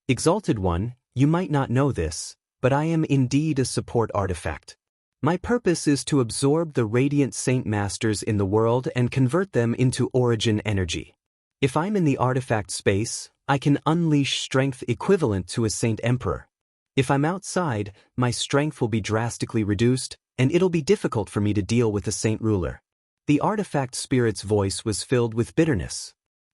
"Exalted One, you might not know this, but I am indeed a support artifact. My purpose is to absorb the Radiant Saint Masters in the world and convert them into origin energy. If I'm in the artifact space, I can unleash strength equivalent to a Saint Emperor. If I'm outside, my strength will be drastically reduced, and it'll be difficult for me to deal with a Saint Ruler." The artifact spirit's voice was filled with bitterness.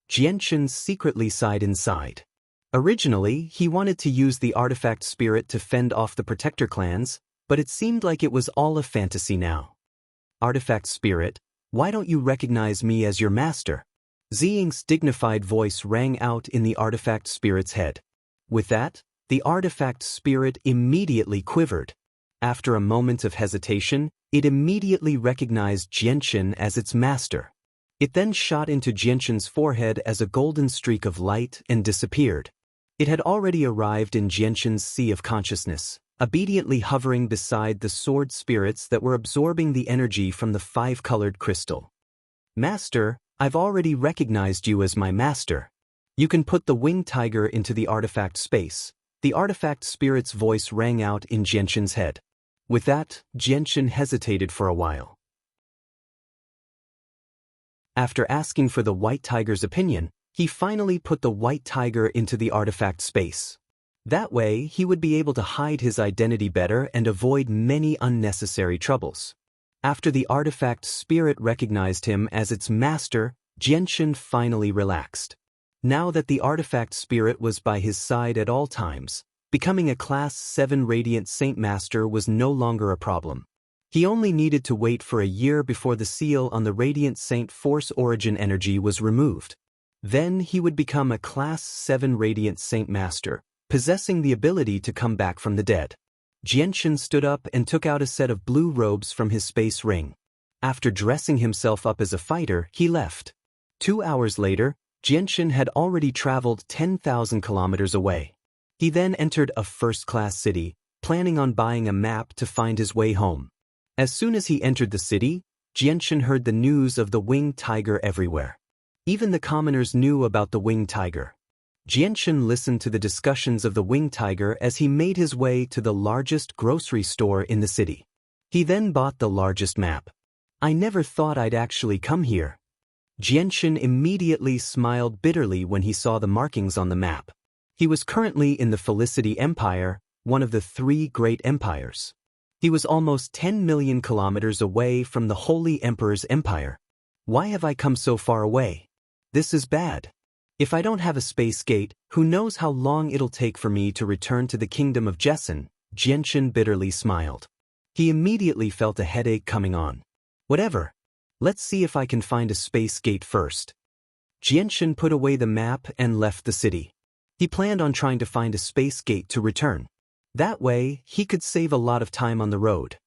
Xianxia secretly sighed inside. Originally, he wanted to use the artifact spirit to fend off the Protector clans, but it seemed like it was all a fantasy now. "Artifact Spirit, why don't you recognize me as your master?" Xing's dignified voice rang out in the artifact spirit's head. With that, the artifact spirit immediately quivered. After a moment of hesitation, It immediately recognized Jianchen as its master. It then shot into Jianchen's forehead as a golden streak of light and disappeared. It had already arrived in Jianchen's sea of consciousness, obediently hovering beside the sword spirits that were absorbing the energy from the five-colored crystal. Master, I've already recognized you as my master. You can put the winged tiger into the artifact space. The artifact spirit's voice rang out in Jianchen's head. With that, Jianchen hesitated for a while. After asking for the white tiger's opinion, he finally put the white tiger into the artifact space. That way, he would be able to hide his identity better and avoid many unnecessary troubles. After the artifact spirit recognized him as its master, Jianchen finally relaxed. Now that the artifact spirit was by his side at all times, becoming a Class 7 Radiant Saint Master was no longer a problem. He only needed to wait for a year before the seal on the Radiant Saint Force origin energy was removed. Then he would become a Class 7 Radiant Saint Master, possessing the ability to come back from the dead. Jianchen stood up and took out a set of blue robes from his space ring. After dressing himself up as a fighter, he left. 2 hours later, Jianchen had already traveled 10,000 kilometers away. He then entered a first-class city, planning on buying a map to find his way home. As soon as he entered the city, Jianchen heard the news of the winged tiger everywhere. Even the commoners knew about the winged tiger. Jianchen listened to the discussions of the winged tiger as he made his way to the largest grocery store in the city. He then bought the largest map. I never thought I'd actually come here. Jianchen immediately smiled bitterly when he saw the markings on the map. He was currently in the Felicity Empire, one of the 3 great empires. He was almost 10 million kilometers away from the Holy Emperor's empire. Why have I come so far away? This is bad. If I don't have a space gate, who knows how long it'll take for me to return to the kingdom of Jessen? Jianchen bitterly smiled. He immediately felt a headache coming on. Whatever. Let's see if I can find a space gate first. Jianchen put away the map and left the city. He planned on trying to find a space gate to return. That way, he could save a lot of time on the road.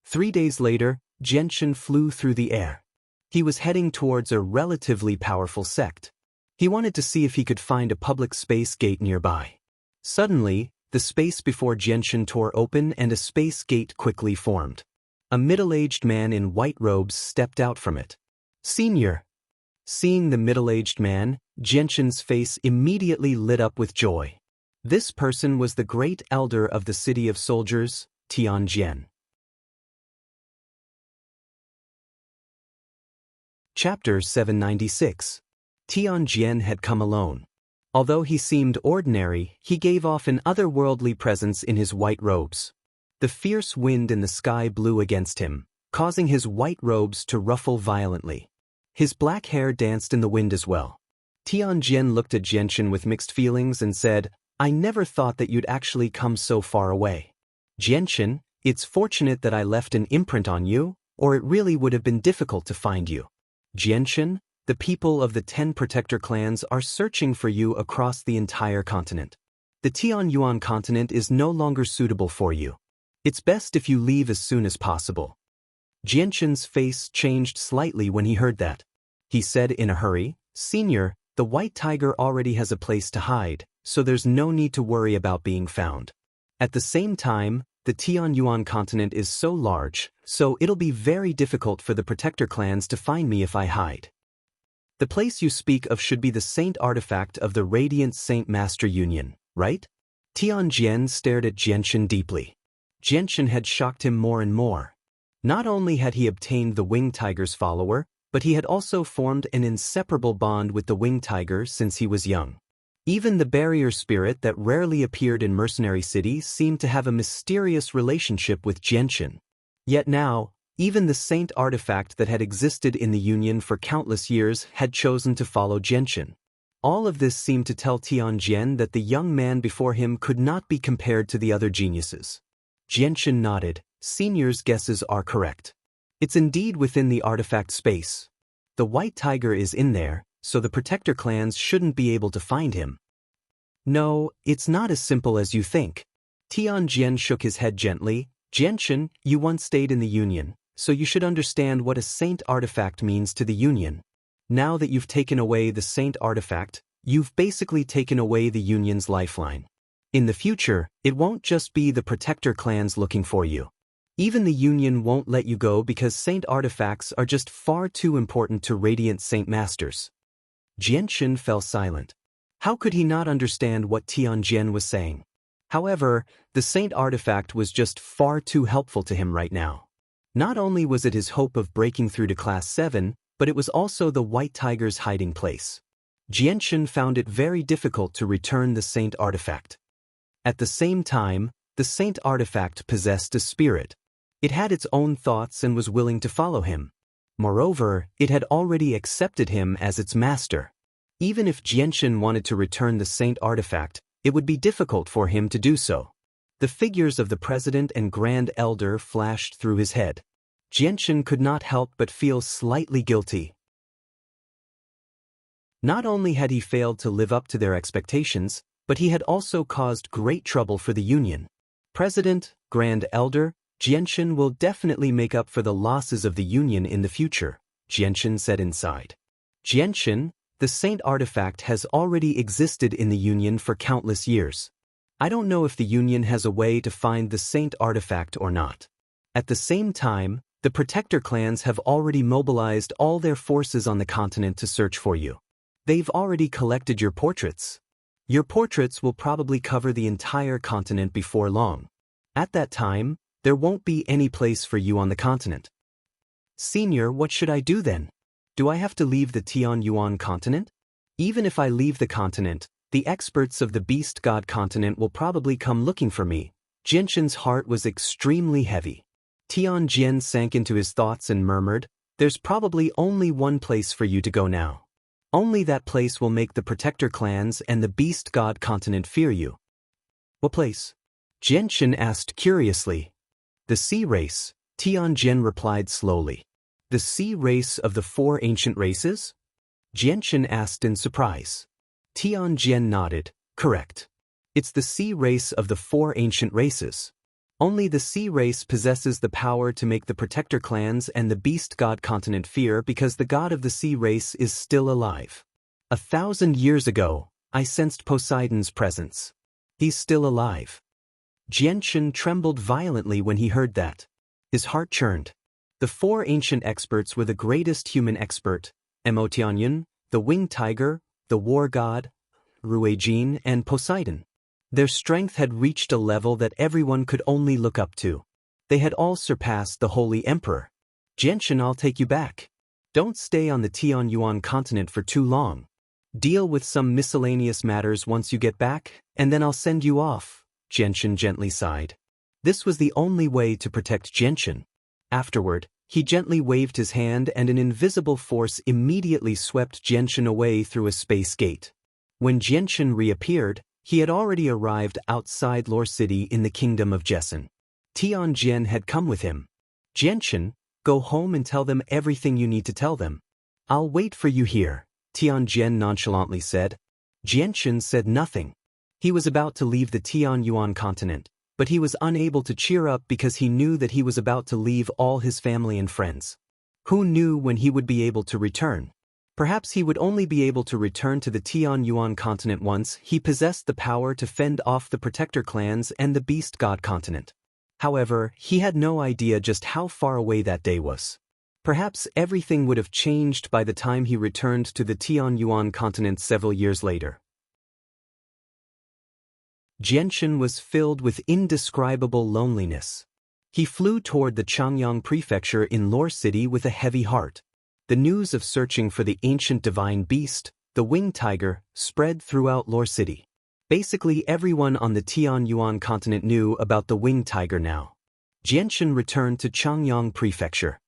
3 days later, Jianchen flew through the air. He was heading towards a relatively powerful sect. He wanted to see if he could find a public space gate nearby. Suddenly, the space before Jianchen tore open and a space gate quickly formed. A middle-aged man in white robes stepped out from it. Senior. Seeing the middle-aged man, Jianchen's face immediately lit up with joy. This person was the great elder of the city of soldiers, Tianjian. Chapter 796. Tianjian had come alone. Although he seemed ordinary, he gave off an otherworldly presence in his white robes. The fierce wind in the sky blew against him, causing his white robes to ruffle violently. His black hair danced in the wind as well. Tianjian looked at Jianchen with mixed feelings and said, I never thought that you'd actually come so far away. Jianchen, it's fortunate that I left an imprint on you, or it really would have been difficult to find you. Jianchen, the people of the 10 protector clans are searching for you across the entire continent. The Tianyuan continent is no longer suitable for you. It's best if you leave as soon as possible. Jianchen's face changed slightly when he heard that. He said in a hurry, Senior, the white tiger already has a place to hide, so there's no need to worry about being found. At the same time, the Tianyuan continent is so large, so it'll be very difficult for the protector clans to find me if I hide. The place you speak of should be the saint artifact of the Radiant Saint Master Union, right? Tianjian stared at Jianchen deeply. Jianchen had shocked him more and more. Not only had he obtained the winged tiger's follower, but he had also formed an inseparable bond with the winged tiger since he was young. Even the barrier spirit that rarely appeared in Mercenary City seemed to have a mysterious relationship with Jianchen. Yet now, even the saint artifact that had existed in the Union for countless years had chosen to follow Jianchen. All of this seemed to tell Tianjian that the young man before him could not be compared to the other geniuses. Jianchen nodded. Senior's guesses are correct. It's indeed within the artifact space. The white tiger is in there, so the protector clans shouldn't be able to find him. No, it's not as simple as you think. Tianjian shook his head gently. Jianchen, you once stayed in the Union, so you should understand what a saint artifact means to the Union. Now that you've taken away the saint artifact, you've basically taken away the Union's lifeline. In the future, it won't just be the protector clans looking for you. Even the Union won't let you go because saint artifacts are just far too important to radiant saint masters. Xianxia fell silent. How could he not understand what Tianjin was saying? However, the saint artifact was just far too helpful to him right now. Not only was it his hope of breaking through to Class 7, but it was also the White Tiger's hiding place. Xianxia found it very difficult to return the saint artifact. At the same time, the saint artifact possessed a spirit. It had its own thoughts and was willing to follow him. Moreover, it had already accepted him as its master. Even if Xianxia wanted to return the saint artifact, it would be difficult for him to do so. The figures of the president and grand elder flashed through his head. Xianxia could not help but feel slightly guilty. Not only had he failed to live up to their expectations, but he had also caused great trouble for the Union. President, Grand Elder, Xianxia will definitely make up for the losses of the Union in the future, Xianxia said inside. Xianxia, the saint artifact has already existed in the Union for countless years. I don't know if the Union has a way to find the saint artifact or not. At the same time, the protector clans have already mobilized all their forces on the continent to search for you. They've already collected your portraits. Your portraits will probably cover the entire continent before long. At that time, there won't be any place for you on the continent. Senior, what should I do then? Do I have to leave the Tianyuan continent? Even if I leave the continent, the experts of the Beast God continent will probably come looking for me. Xianxia's heart was extremely heavy. Tianjin sank into his thoughts and murmured, "There's probably only one place for you to go now. Only that place will make the protector clans and the Beast God continent fear you." What place? Xianxia asked curiously. The sea race, Tianjin replied slowly. The sea race of the 4 ancient races? Xianxia asked in surprise. Tianjin nodded, correct. It's the sea race of the 4 ancient races. Only the sea race possesses the power to make the protector clans and the Beast God continent fear because the god of the sea race is still alive. 1,000 years ago, I sensed Poseidon's presence. He's still alive. Xianxia trembled violently when he heard that. His heart churned. The 4 ancient experts were the greatest human expert, Emotianyun, the winged tiger, the war god, Ruijin, and Poseidon. Their strength had reached a level that everyone could only look up to. They had all surpassed the Holy Emperor. Xianxia, I'll take you back. Don't stay on the Tianyuan continent for too long. Deal with some miscellaneous matters once you get back, and then I'll send you off, Xianxia gently sighed. This was the only way to protect Xianxia. Afterward, he gently waved his hand and an invisible force immediately swept Xianxia away through a space gate. When Xianxia reappeared, he had already arrived outside Lore City in the kingdom of Jessen. Tianjin had come with him. Xianxia, go home and tell them everything you need to tell them. I'll wait for you here, Tianjin nonchalantly said. Xianxia said nothing. He was about to leave the Tianyuan continent, but he was unable to cheer up because he knew that he was about to leave all his family and friends. Who knew when he would be able to return? Perhaps he would only be able to return to the Tianyuan continent once he possessed the power to fend off the protector clans and the Beast God continent. However, he had no idea just how far away that day was. Perhaps everything would have changed by the time he returned to the Tianyuan continent several years later. Xianxia was filled with indescribable loneliness. He flew toward the Changyang prefecture in Lore City with a heavy heart. The news of searching for the ancient divine beast, the winged tiger, spread throughout Lore City. Basically everyone on the Tianyuan continent knew about the winged tiger now. Xianxia returned to Changyang prefecture.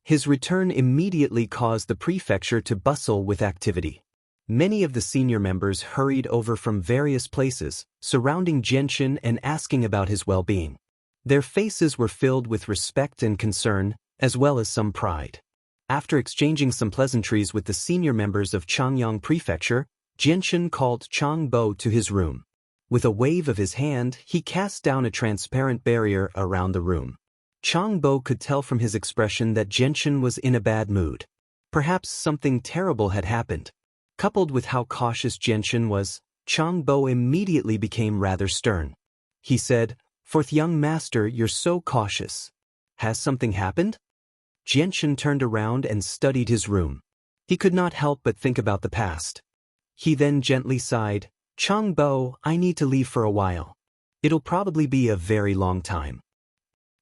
His return immediately caused the prefecture to bustle with activity. Many of the senior members hurried over from various places, surrounding Xianxia and asking about his well-being. Their faces were filled with respect and concern, as well as some pride. After exchanging some pleasantries with the senior members of Changyang Prefecture, Xianxia called Chang Bo to his room. With a wave of his hand, he cast down a transparent barrier around the room. Changbo could tell from his expression that Genshin was in a bad mood. Perhaps something terrible had happened. Coupled with how cautious Genshin was, Changbo immediately became rather stern. He said, "Fourth young master, you're so cautious. Has something happened?" Genshin turned around and studied his room. He could not help but think about the past. He then gently sighed, "Changbo, I need to leave for a while. It'll probably be a very long time."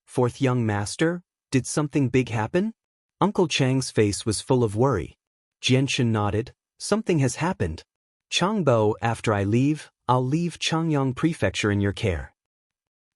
"Fourth young master, did something big happen?" Uncle Chang's face was full of worry. Genshin nodded, "Something has happened. Changbo, after I leave, I'll leave Changyang Prefecture in your care."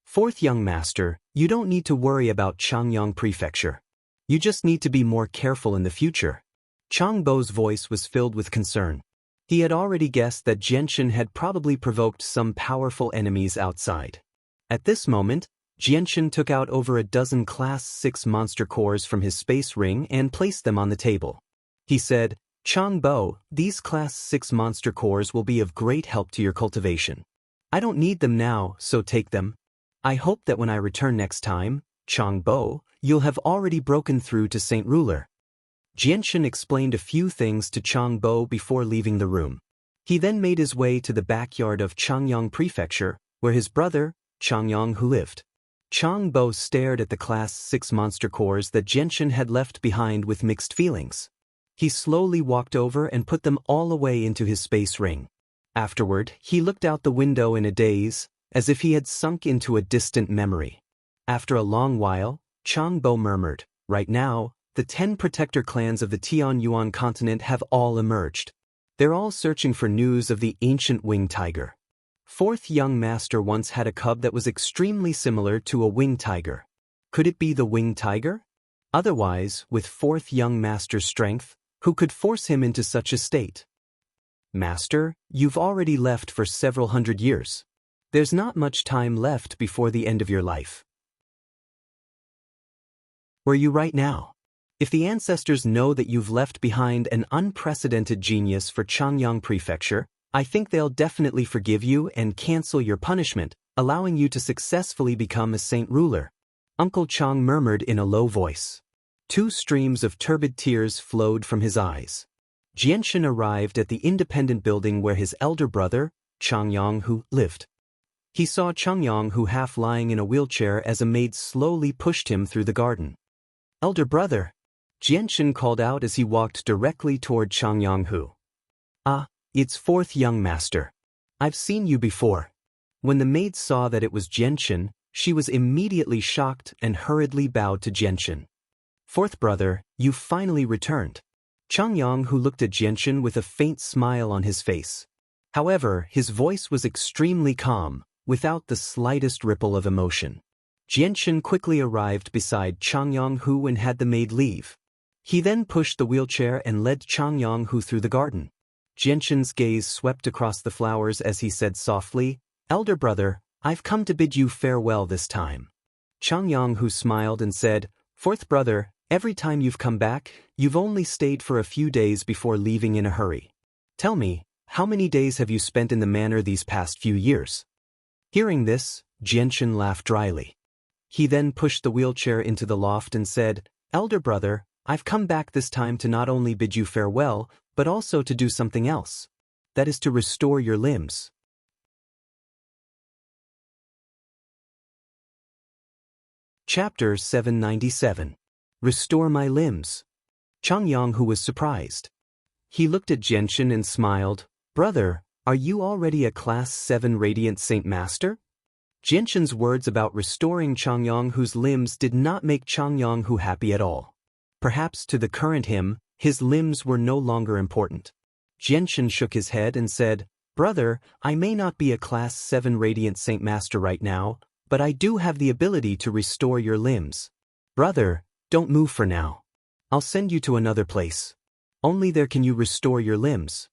"Fourth young master, you don't need to worry about Changyang Prefecture. You just need to be more careful in the future." Changbo's voice was filled with concern. He had already guessed that Genshin had probably provoked some powerful enemies outside. At this moment, Genshin took out over a dozen Class 6 monster cores from his space ring and placed them on the table. He said, "Changbo, these Class 6 monster cores will be of great help to your cultivation. I don't need them now, so take them. I hope that when I return next time, Changbo, you'll have already broken through to Saint Ruler." Genshin explained a few things to Changbo before leaving the room. He then made his way to the backyard of Changyang Prefecture, where his brother, Changyang Hu lived. Changbo stared at the Class 6 monster cores that Genshin had left behind with mixed feelings. He slowly walked over and put them all away into his space ring. Afterward, he looked out the window in a daze, as if he had sunk into a distant memory. After a long while, Changbo murmured, "Right now, the 10 protector clans of the Tianyuan continent have all emerged. They're all searching for news of the ancient winged tiger. Fourth young master once had a cub that was extremely similar to a winged tiger. Could it be the winged tiger? Otherwise, with fourth young master's strength, who could force him into such a state? Master, you've already left for several hundred years. There's not much time left before the end of your life. Where are you right now? If the ancestors know that you've left behind an unprecedented genius for Changyang Prefecture, I think they'll definitely forgive you and cancel your punishment, allowing you to successfully become a Saint Ruler," Uncle Chang murmured in a low voice. 2 streams of turbid tears flowed from his eyes. Genshin arrived at the independent building where his elder brother, Changyang Hu, lived. He saw Changyang Hu half lying in a wheelchair as a maid slowly pushed him through the garden. "Elder brother," Genshin called out as he walked directly toward Changyang Hu. "Ah, it's fourth young master. I've seen you before." When the maid saw that it was Genshin, she was immediately shocked and hurriedly bowed to Genshin. "Fourth brother, you finally returned." Changyang Hu looked at Genshin with a faint smile on his face. However, his voice was extremely calm, without the slightest ripple of emotion. Genshin quickly arrived beside Changyang Hu and had the maid leave. He then pushed the wheelchair and led Changyang Hu through the garden. Genshin's gaze swept across the flowers as he said softly, "Elder brother, I've come to bid you farewell this time." Changyang Hu smiled and said, "Fourth brother, every time you've come back, you've only stayed for a few days before leaving in a hurry. Tell me, how many days have you spent in the manor these past few years?" Hearing this, Genshin laughed dryly. He then pushed the wheelchair into the loft and said, "Elder brother, I've come back this time to not only bid you farewell, but also to do something else. That is to restore your limbs." Chapter 797. Restore My Limbs. Changyang Hu was surprised. He looked at Genshin and smiled, "Brother, are you already a Class 7 Radiant Saint Master?" Genshin's words about restoring Changyang Hu's limbs did not make Changyang Hu happy at all. Perhaps to the current him, his limbs were no longer important. Genshin shook his head and said, "Brother, I may not be a Class 7 Radiant Saint Master right now, but I do have the ability to restore your limbs. Brother, don't move for now. I'll send you to another place. Only there can you restore your limbs."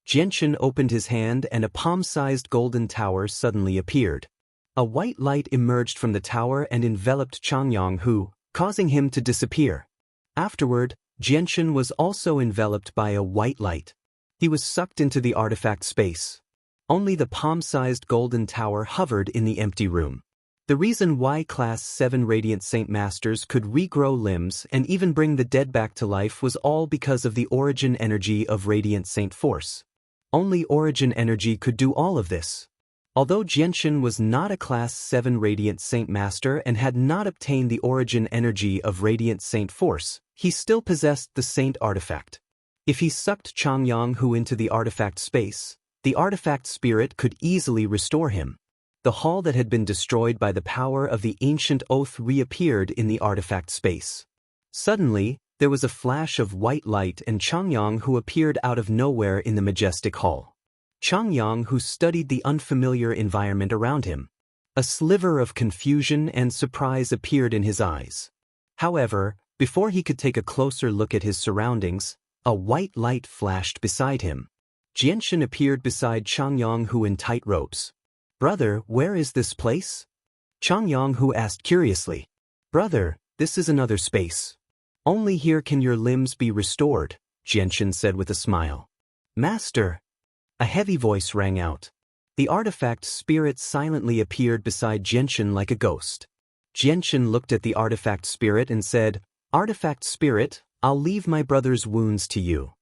Genshin opened his hand and a palm-sized golden tower suddenly appeared. A white light emerged from the tower and enveloped Changyang Hu, causing him to disappear. Afterward, Genshin was also enveloped by a white light. He was sucked into the artifact space. Only the palm-sized golden tower hovered in the empty room. The reason why Class 7 Radiant Saint Masters could regrow limbs and even bring the dead back to life was all because of the origin energy of Radiant Saint Force. Only origin energy could do all of this. Although Xianxia was not a Class 7 Radiant Saint Master and had not obtained the origin energy of Radiant Saint Force, he still possessed the Saint Artifact. If he sucked Xianxia into the artifact space, the artifact spirit could easily restore him. The hall that had been destroyed by the power of the ancient oath reappeared in the artifact space. Suddenly, there was a flash of white light and Xianxia appeared out of nowhere in the majestic hall. Xianxia studied the unfamiliar environment around him. A sliver of confusion and surprise appeared in his eyes. However, before he could take a closer look at his surroundings, a white light flashed beside him. Xianxia appeared beside Xianxia in tight robes. "Brother, where is this place?" Xianxia asked curiously. "Brother, this is another space. Only here can your limbs be restored," Xianxia said with a smile. "Master!" A heavy voice rang out. The artifact spirit silently appeared beside Xianxia like a ghost. Xianxia looked at the artifact spirit and said, "Artifact spirit, I'll leave my brother's wounds to you.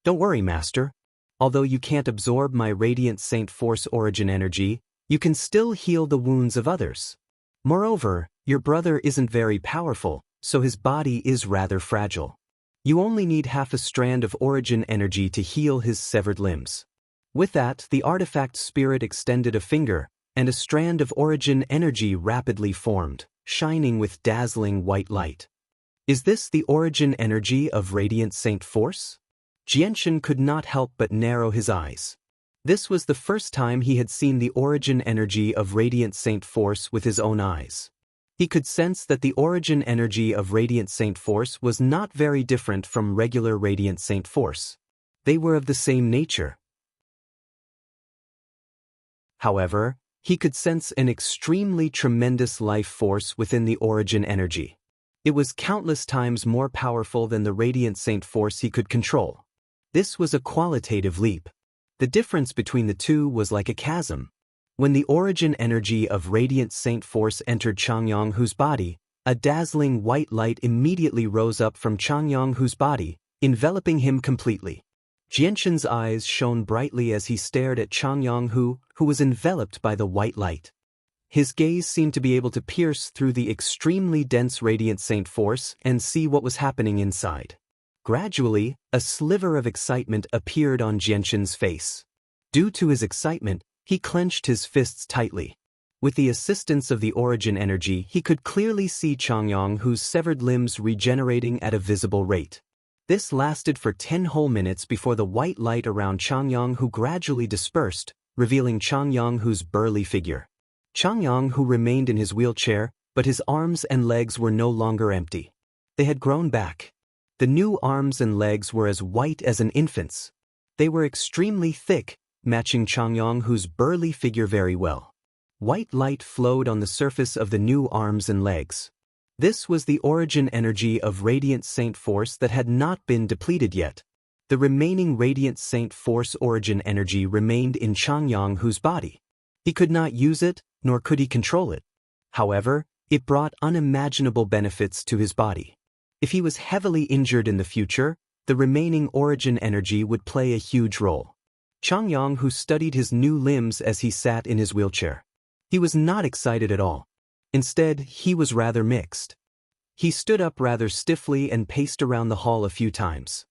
Don't worry, Master. Although you can't absorb my Radiant Saint Force origin energy, you can still heal the wounds of others. Moreover, your brother isn't very powerful, so his body is rather fragile. You only need half a strand of origin energy to heal his severed limbs." With that, the artifact spirit extended a finger, and a strand of origin energy rapidly formed, shining with dazzling white light. "Is this the origin energy of Radiant Saint Force?" Xianxia could not help but narrow his eyes. This was the first time he had seen the origin energy of Radiant Saint Force with his own eyes. He could sense that the origin energy of Radiant Saint Force was not very different from regular Radiant Saint Force. They were of the same nature. However, he could sense an extremely tremendous life force within the origin energy. It was countless times more powerful than the Radiant Saint Force he could control. This was a qualitative leap. The difference between the two was like a chasm. When the origin energy of Radiant Saint Force entered Xianxia's body, a dazzling white light immediately rose up from Xianxia's body, enveloping him completely. Xianxia's eyes shone brightly as he stared at Xianxia, who was enveloped by the white light. His gaze seemed to be able to pierce through the extremely dense Radiant Saint Force and see what was happening inside. Gradually, a sliver of excitement appeared on Xianxia's face. Due to his excitement, he clenched his fists tightly. With the assistance of the origin energy, he could clearly see Xianxia's severed limbs regenerating at a visible rate. This lasted for 10 whole minutes before the white light around Xianxia gradually dispersed, revealing Xianxia's burly figure. Xianxia remained in his wheelchair, but his arms and legs were no longer empty. They had grown back. The new arms and legs were as white as an infant's. They were extremely thick, matching Xianxia's burly figure very well. White light flowed on the surface of the new arms and legs. This was the origin energy of Radiant Saint Force that had not been depleted yet. The remaining Radiant Saint Force origin energy remained in Xianxia's body. He could not use it, nor could he control it. However, it brought unimaginable benefits to his body. If he was heavily injured in the future, the remaining origin energy would play a huge role. Xianxia studied his new limbs as he sat in his wheelchair. He was not excited at all. Instead, he was rather mixed. He stood up rather stiffly and paced around the hall a few times.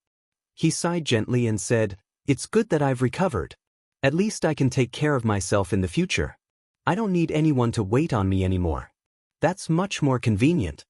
He sighed gently and said, "It's good that I've recovered. At least I can take care of myself in the future. I don't need anyone to wait on me anymore. That's much more convenient."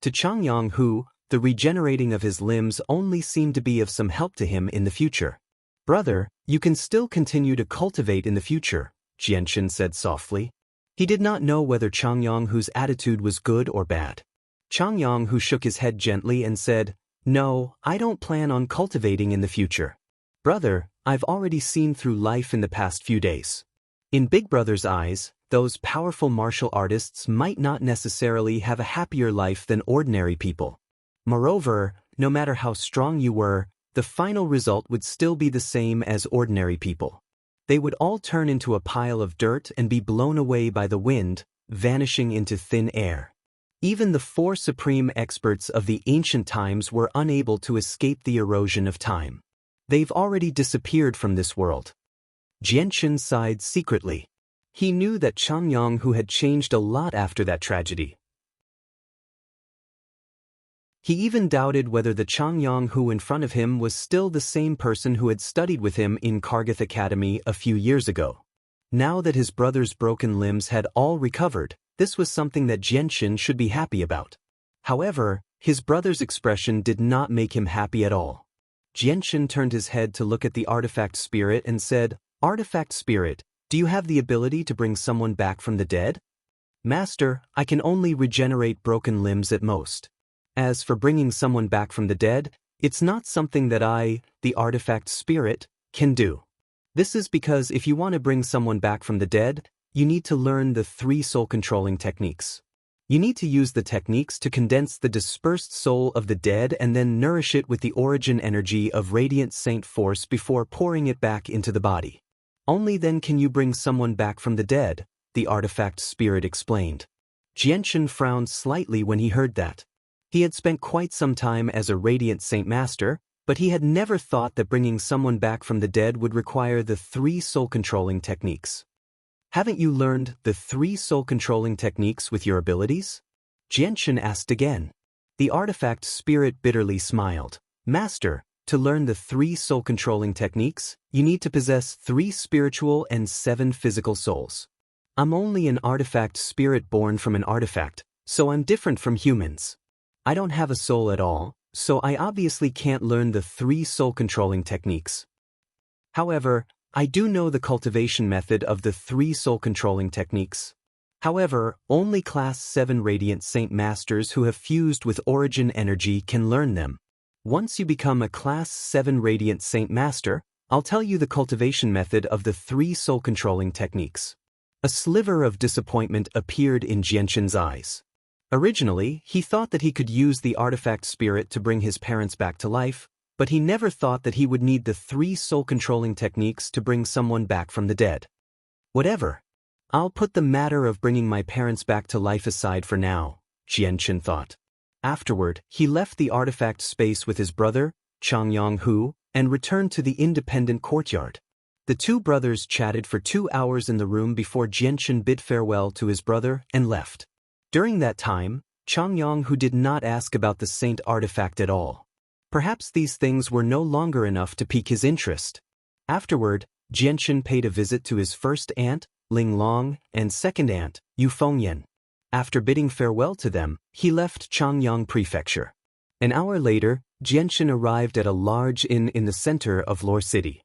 To Xianxia, the regenerating of his limbs only seemed to be of some help to him in the future. "Brother, you can still continue to cultivate in the future," Xianxia said softly. He did not know whether Xianxia's attitude was good or bad. Xianxia shook his head gently and said, "No, I don't plan on cultivating in the future. Brother, I've already seen through life in the past few days. In Big Brother's eyes, those powerful martial artists might not necessarily have a happier life than ordinary people. Moreover, no matter how strong you were, the final result would still be the same as ordinary people. They would all turn into a pile of dirt and be blown away by the wind, vanishing into thin air. Even the four supreme experts of the ancient times were unable to escape the erosion of time. They've already disappeared from this world. Jianchen sighed secretly. He knew that Changyang Hu had changed a lot after that tragedy. He even doubted whether the Changyang Hu in front of him was still the same person who had studied with him in Kargath Academy a few years ago. Now that his brother's broken limbs had all recovered, this was something that Jianchen should be happy about. However, his brother's expression did not make him happy at all. Jianchen turned his head to look at the artifact spirit and said, "Artifact spirit, do you have the ability to bring someone back from the dead?" "Master, I can only regenerate broken limbs at most. As for bringing someone back from the dead, it's not something that I, the artifact spirit, can do. This is because if you want to bring someone back from the dead, you need to learn the 3 soul-controlling techniques. You need to use the techniques to condense the dispersed soul of the dead and then nourish it with the origin energy of radiant saint force before pouring it back into the body. Only then can you bring someone back from the dead," the artifact spirit explained. Jianchen frowned slightly when he heard that. He had spent quite some time as a radiant saint master, but he had never thought that bringing someone back from the dead would require the 3 soul-controlling techniques. "Haven't you learned the 3 soul-controlling techniques with your abilities?" Jianchen asked again. The artifact spirit bitterly smiled. "Master, to learn the 3 soul-controlling techniques, you need to possess 3 spiritual and 7 physical souls. I'm only an artifact spirit born from an artifact, so I'm different from humans. I don't have a soul at all, so I obviously can't learn the 3 soul-controlling techniques. However, I do know the cultivation method of the 3 soul-controlling techniques. However, only Class 7 Radiant Saint Masters who have fused with origin energy can learn them. Once you become a Class 7 Radiant Saint Master, I'll tell you the cultivation method of the 3 soul-controlling techniques." A sliver of disappointment appeared in Jianchen's eyes. Originally, he thought that he could use the artifact spirit to bring his parents back to life, but he never thought that he would need the 3 soul-controlling techniques to bring someone back from the dead. "Whatever. I'll put the matter of bringing my parents back to life aside for now," Jianchen thought. Afterward, he left the artifact space with his brother, Changyang Hu, and returned to the independent courtyard. The 2 brothers chatted for 2 hours in the room before Jianchen bid farewell to his brother and left. During that time, Changyang Hu did not ask about the saint artifact at all. Perhaps these things were no longer enough to pique his interest. Afterward, Jianchen paid a visit to his first aunt, Ling Long, and second aunt, Yu Fengyan. After bidding farewell to them, he left Changyang Prefecture. An hour later, Jianchen arrived at a large inn in the center of Lore City.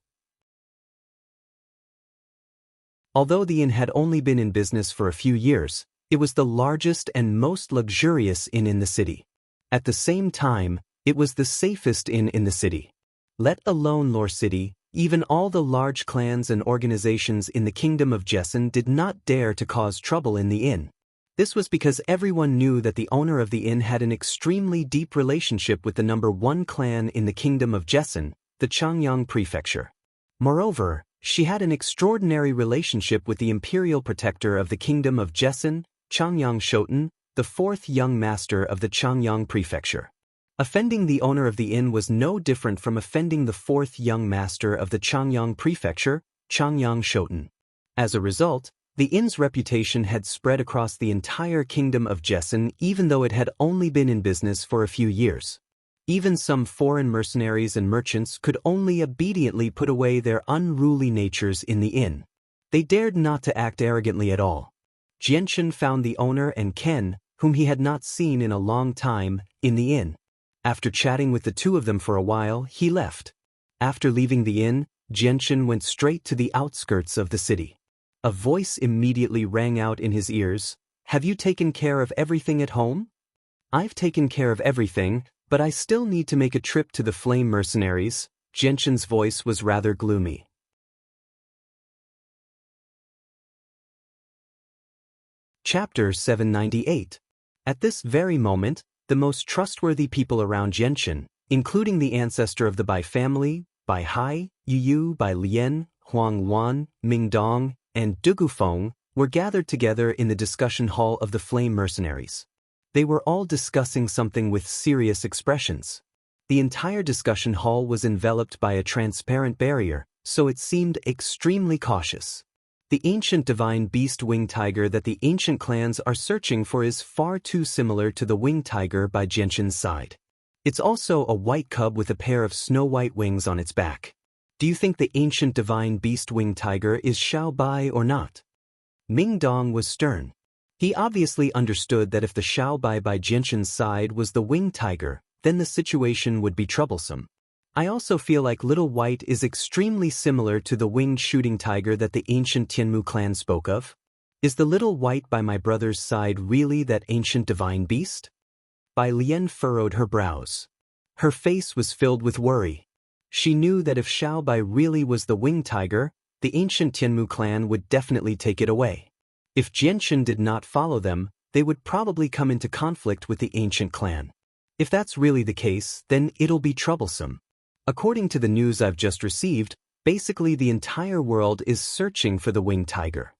Although the inn had only been in business for a few years, it was the largest and most luxurious inn in the city. At the same time, it was the safest inn in the city. Let alone Lore City, even all the large clans and organizations in the kingdom of Jessen did not dare to cause trouble in the inn. This was because everyone knew that the owner of the inn had an extremely deep relationship with the number 1 clan in the kingdom of Jessen, the Changyang Prefecture. Moreover, she had an extraordinary relationship with the imperial protector of the kingdom of Jessen, Changyang Shoten, the 4th young master of the Changyang Prefecture. Offending the owner of the inn was no different from offending the 4th young master of the Changyang Prefecture, Changyang Shoten. As a result, the inn's reputation had spread across the entire kingdom of Jessen even though it had only been in business for a few years. Even some foreign mercenaries and merchants could only obediently put away their unruly natures in the inn. They dared not to act arrogantly at all. Jianchen found the owner and Ken, whom he had not seen in a long time, in the inn. After chatting with the 2 of them for a while, he left. After leaving the inn, Jianchen went straight to the outskirts of the city. A voice immediately rang out in his ears. "Have you taken care of everything at home?" "I've taken care of everything, but I still need to make a trip to the Flame Mercenaries." Jianchen's voice was rather gloomy. Chapter 798. At this very moment, the most trustworthy people around Jianchen, including the ancestor of the Bai family, Bai Hai, Yu Yu, Bai Lian, Huang Wan, Ming Dong, and Dugu Feng, were gathered together in the discussion hall of the Flame Mercenaries. They were all discussing something with serious expressions. The entire discussion hall was enveloped by a transparent barrier, so it seemed extremely cautious. The ancient divine beast winged tiger that the ancient clans are searching for is far too similar to the winged tiger by Genshin's side. It's also a white cub with a pair of snow-white wings on its back. Do you think the ancient divine beast winged tiger is Xiao Bai or not? Ming Dong was stern. He obviously understood that if the Xiao Bai by Genshin's side was the winged tiger, then the situation would be troublesome. I also feel like Little White is extremely similar to the winged shooting tiger that the ancient Tianmu clan spoke of. Is the Little White by my brother's side really that ancient divine beast? Bai Lian furrowed her brows. Her face was filled with worry. She knew that if Xiao Bai really was the winged tiger, the ancient Tianmu clan would definitely take it away. If Genshin did not follow them, they would probably come into conflict with the ancient clan. If that's really the case, then it'll be troublesome. According to the news I've just received, basically the entire world is searching for the winged tiger.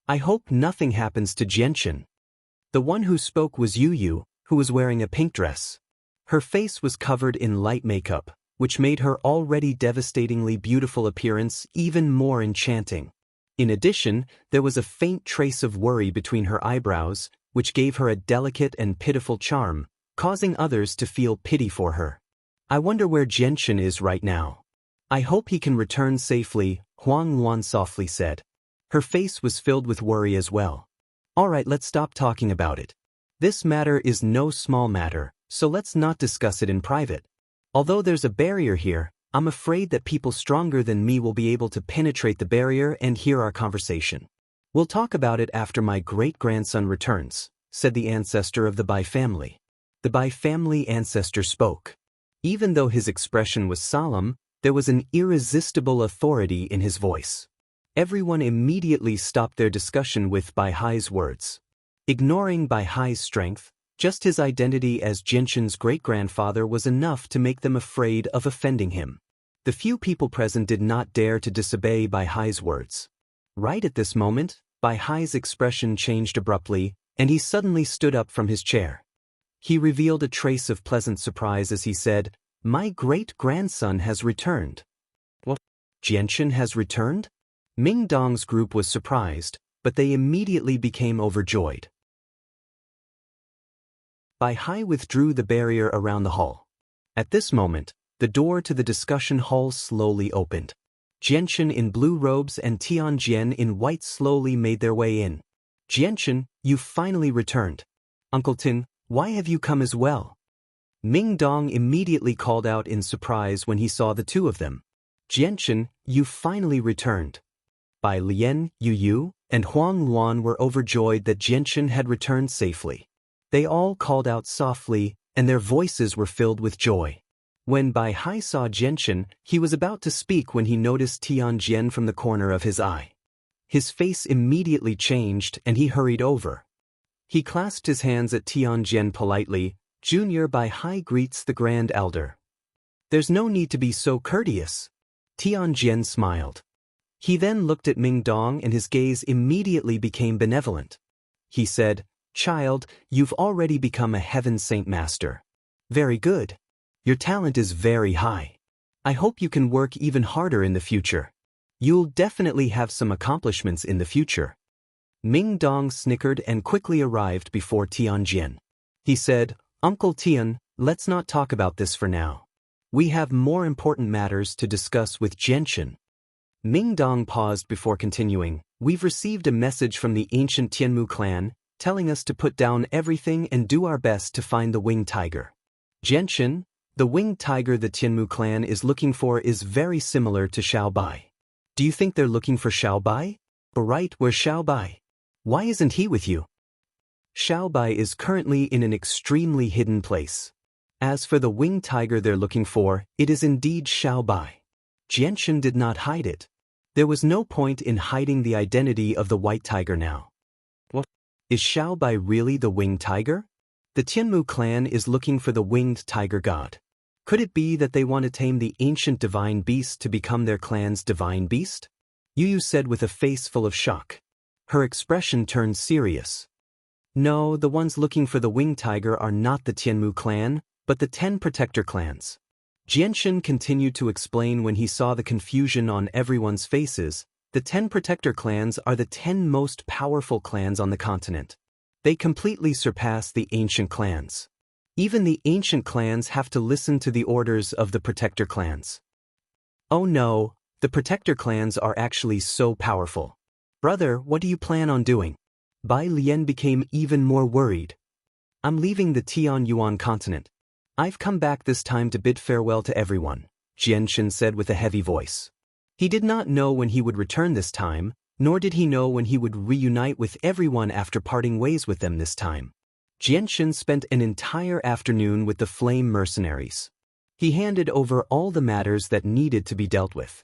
I hope nothing happens to Genshin. The one who spoke was Yu Yu, who was wearing a pink dress. Her face was covered in light makeup, which made her already devastatingly beautiful appearance even more enchanting. In addition, there was a faint trace of worry between her eyebrows, which gave her a delicate and pitiful charm, causing others to feel pity for her. I wonder where Genshin is right now. I hope he can return safely, Huang Luan softly said. Her face was filled with worry as well. Alright, let's stop talking about it. This matter is no small matter, so let's not discuss it in private. Although there's a barrier here, I'm afraid that people stronger than me will be able to penetrate the barrier and hear our conversation. We'll talk about it after my great-grandson returns, said the ancestor of the Bai family. The Bai family ancestor spoke. Even though his expression was solemn, there was an irresistible authority in his voice. Everyone immediately stopped their discussion with Bai Hai's words. Ignoring Bai Hai's strength, just his identity as Genshin's great-grandfather was enough to make them afraid of offending him. The few people present did not dare to disobey Bai Hai's words. Right at this moment, Bai Hai's expression changed abruptly, and he suddenly stood up from his chair. He revealed a trace of pleasant surprise as he said, "My great-grandson has returned." What? Genshin has returned? Ming Dong's group was surprised, but they immediately became overjoyed. Bai Hai withdrew the barrier around the hall. At this moment, the door to the discussion hall slowly opened. Genshin in blue robes and Tianjian in white slowly made their way in. "Genshin, you finally returned. Uncle Tin, why have you come as well?" Ming Dong immediately called out in surprise when he saw the two of them. "Genshin, you finally returned." Bai Lian, Yu Yu, and Huang Luan were overjoyed that Genshin had returned safely. They all called out softly, and their voices were filled with joy. When Bai Hai saw Genshin, he was about to speak when he noticed Tianjian from the corner of his eye. His face immediately changed and he hurried over. He clasped his hands at Tianjian politely. "Junior Bai Hai greets the Grand Elder." "There's no need to be so courteous." Tianjian smiled. He then looked at Ming Dong and his gaze immediately became benevolent. He said, "Child, you've already become a Heaven Saint Master. Very good. Your talent is very high. I hope you can work even harder in the future. You'll definitely have some accomplishments in the future." Ming Dong snickered and quickly arrived before Tianjian. He said, "Uncle Tian, let's not talk about this for now. We have more important matters to discuss with Genshin." Ming Dong paused before continuing. "We've received a message from the ancient Tianmu clan, telling us to put down everything and do our best to find the winged tiger. Genshin, the winged tiger the Tianmu clan is looking for is very similar to Xiao Bai. Do you think they're looking for Xiao Bai? Right, where's Xiao Bai? Why isn't he with you?" Xiao Bai is currently in an extremely hidden place. As for the winged tiger they're looking for, it is indeed Xiao Bai. Genshin did not hide it. There was no point in hiding the identity of the white tiger now. What? Is Xiao Bai really the winged tiger? The Tianmu clan is looking for the winged tiger god. Could it be that they want to tame the ancient divine beast to become their clan's divine beast? Yu Yu said with a face full of shock. Her expression turned serious. No, the ones looking for the winged tiger are not the Tianmu clan, but the 10 protector clans. Xianxia continued to explain when he saw the confusion on everyone's faces. The 10 protector clans are the 10 most powerful clans on the continent. They completely surpass the ancient clans. Even the ancient clans have to listen to the orders of the protector clans. Oh no, the protector clans are actually so powerful. Brother, what do you plan on doing? Bai Lian became even more worried. I'm leaving the Tianyuan continent. I've come back this time to bid farewell to everyone, Xianxia said with a heavy voice. He did not know when he would return this time, nor did he know when he would reunite with everyone after parting ways with them this time. Xianxia spent an entire afternoon with the flame mercenaries. He handed over all the matters that needed to be dealt with.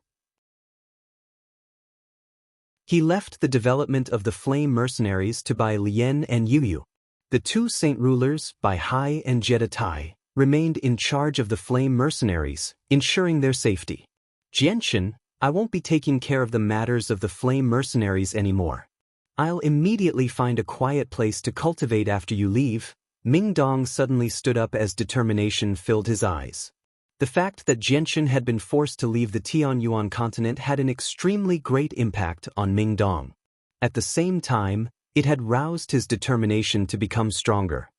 He left the development of the flame mercenaries to Bai Lian and Yu. The 2 saint rulers, Bai Hai and Jetta Tai, remained in charge of the flame mercenaries, ensuring their safety. Xianxia, I won't be taking care of the matters of the flame mercenaries anymore. I'll immediately find a quiet place to cultivate after you leave. Ming Dong suddenly stood up as determination filled his eyes. The fact that Xianxia had been forced to leave the Tianyuan continent had an extremely great impact on Ming Dong. At the same time, it had roused his determination to become stronger.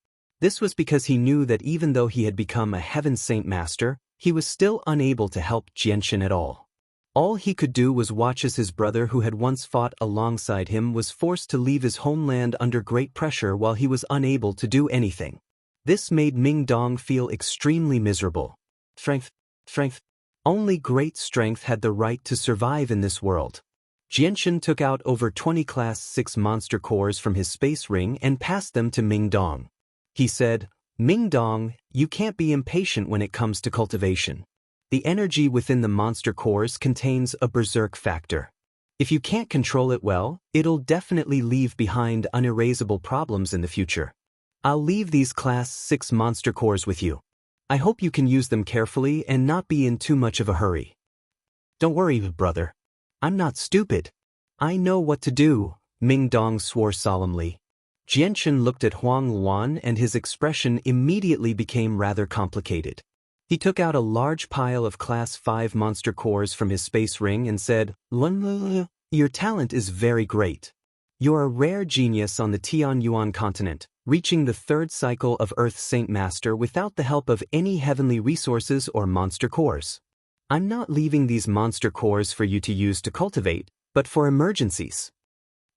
This was because he knew that even though he had become a Heaven Saint Master, he was still unable to help Xianxia at all. All he could do was watch as his brother who had once fought alongside him was forced to leave his homeland under great pressure while he was unable to do anything. This made Ming Dong feel extremely miserable. Strength. Only great strength had the right to survive in this world. Xianxia took out over 20 Class 6 monster cores from his space ring and passed them to Ming Dong. He said, Ming Dong, you can't be impatient when it comes to cultivation. The energy within the monster cores contains a berserk factor. If you can't control it well, it'll definitely leave behind unerasable problems in the future. I'll leave these Class 6 monster cores with you. I hope you can use them carefully and not be in too much of a hurry. Don't worry, brother. I'm not stupid. I know what to do, Ming Dong swore solemnly. Xianxia looked at Huang Luan and his expression immediately became rather complicated. He took out a large pile of Class 5 monster cores from his space ring and said, Lun, your talent is very great. You're a rare genius on the Tianyuan continent, reaching the 3rd cycle of Earth Saint Master without the help of any heavenly resources or monster cores. I'm not leaving these monster cores for you to use to cultivate, but for emergencies.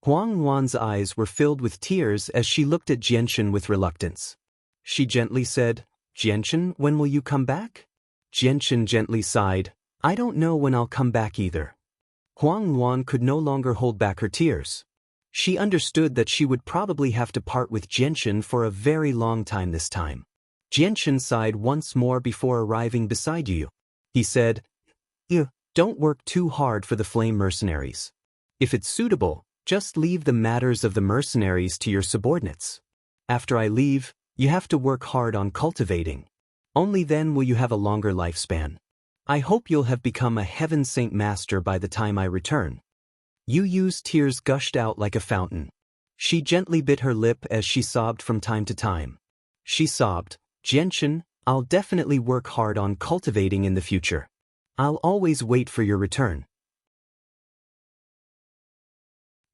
Huang Luan's eyes were filled with tears as she looked at Xianxia with reluctance. She gently said, Xianxia, when will you come back? Xianxia gently sighed, I don't know when I'll come back either. Huang Luan could no longer hold back her tears. She understood that she would probably have to part with Xianxia for a very long time this time. Xianxia sighed once more before arriving beside you. He said, Don't work too hard for the flame mercenaries. If it's suitable, just leave the matters of the mercenaries to your subordinates. After I leave, you have to work hard on cultivating. Only then will you have a longer lifespan. I hope you'll have become a Heaven Saint Master by the time I return. Yu's tears gushed out like a fountain. She gently bit her lip as she sobbed from time to time. She sobbed, Xianxia, I'll definitely work hard on cultivating in the future. I'll always wait for your return.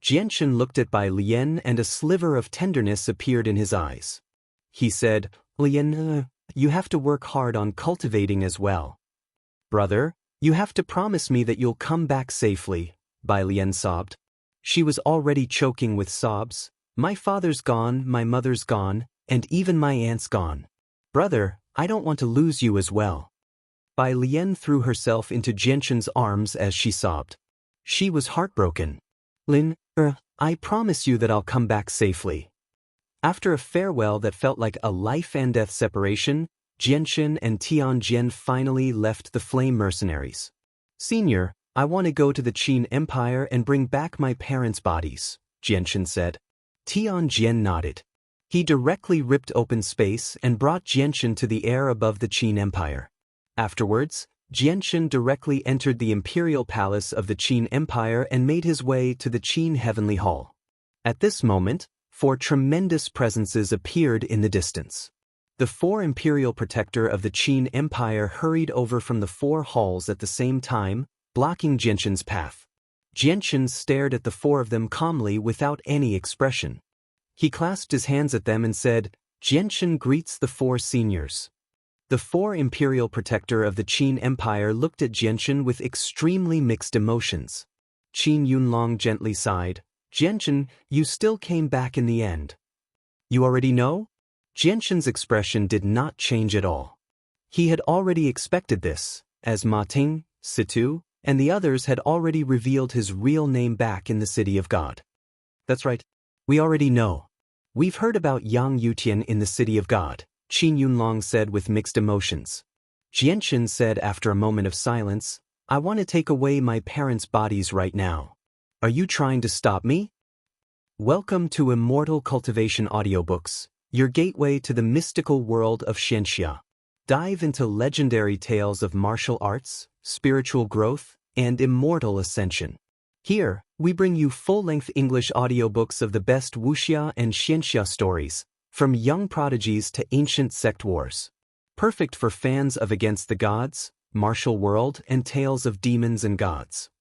Xianxia looked at Bai Lian and a sliver of tenderness appeared in his eyes. He said, Lian, you have to work hard on cultivating as well. Brother, you have to promise me that you'll come back safely, Bai Lian sobbed. She was already choking with sobs. My father's gone, my mother's gone, and even my aunt's gone. Brother, I don't want to lose you as well. Bai Lian threw herself into Xianxia's arms as she sobbed. She was heartbroken. Lin, I promise you that I'll come back safely. After a farewell that felt like a life and death separation, Xianxia and Tianjian finally left the flame mercenaries. Senior, I want to go to the Qin Empire and bring back my parents' bodies, Xianxia said. Tianjian nodded. He directly ripped open space and brought Xianxia to the air above the Qin Empire. Afterwards, Xianxia directly entered the imperial palace of the Qin Empire and made his way to the Qin Heavenly Hall. At this moment, 4 tremendous presences appeared in the distance. The 4 imperial protector of the Qin Empire hurried over from the 4 halls at the same time, blocking Jianxin's path. Jianxin stared at the 4 of them calmly without any expression. He clasped his hands at them and said, "Jianxin greets the 4 seniors." The 4 imperial protector of the Qin Empire looked at Jianxin with extremely mixed emotions. Qin Yunlong gently sighed. "Jianxin, you still came back in the end." "You already know?" Jianxin's expression did not change at all. He had already expected this, as Ma Ting, Situ, and the others had already revealed his real name back in the City of God. "That's right. We already know. We've heard about Yang Yutian in the City of God," Qin Yunlong said with mixed emotions. Jianxin said after a moment of silence, "I want to take away my parents' bodies right now. Are you trying to stop me?" Welcome to Immortal Cultivation Audiobooks, your gateway to the mystical world of Xianxia. Dive into legendary tales of martial arts, spiritual growth, and immortal ascension. Here, we bring you full-length English audiobooks of the best Wuxia and Xianxia stories, from young prodigies to ancient sect wars. Perfect for fans of Against the Gods, Martial World, and tales of demons and gods.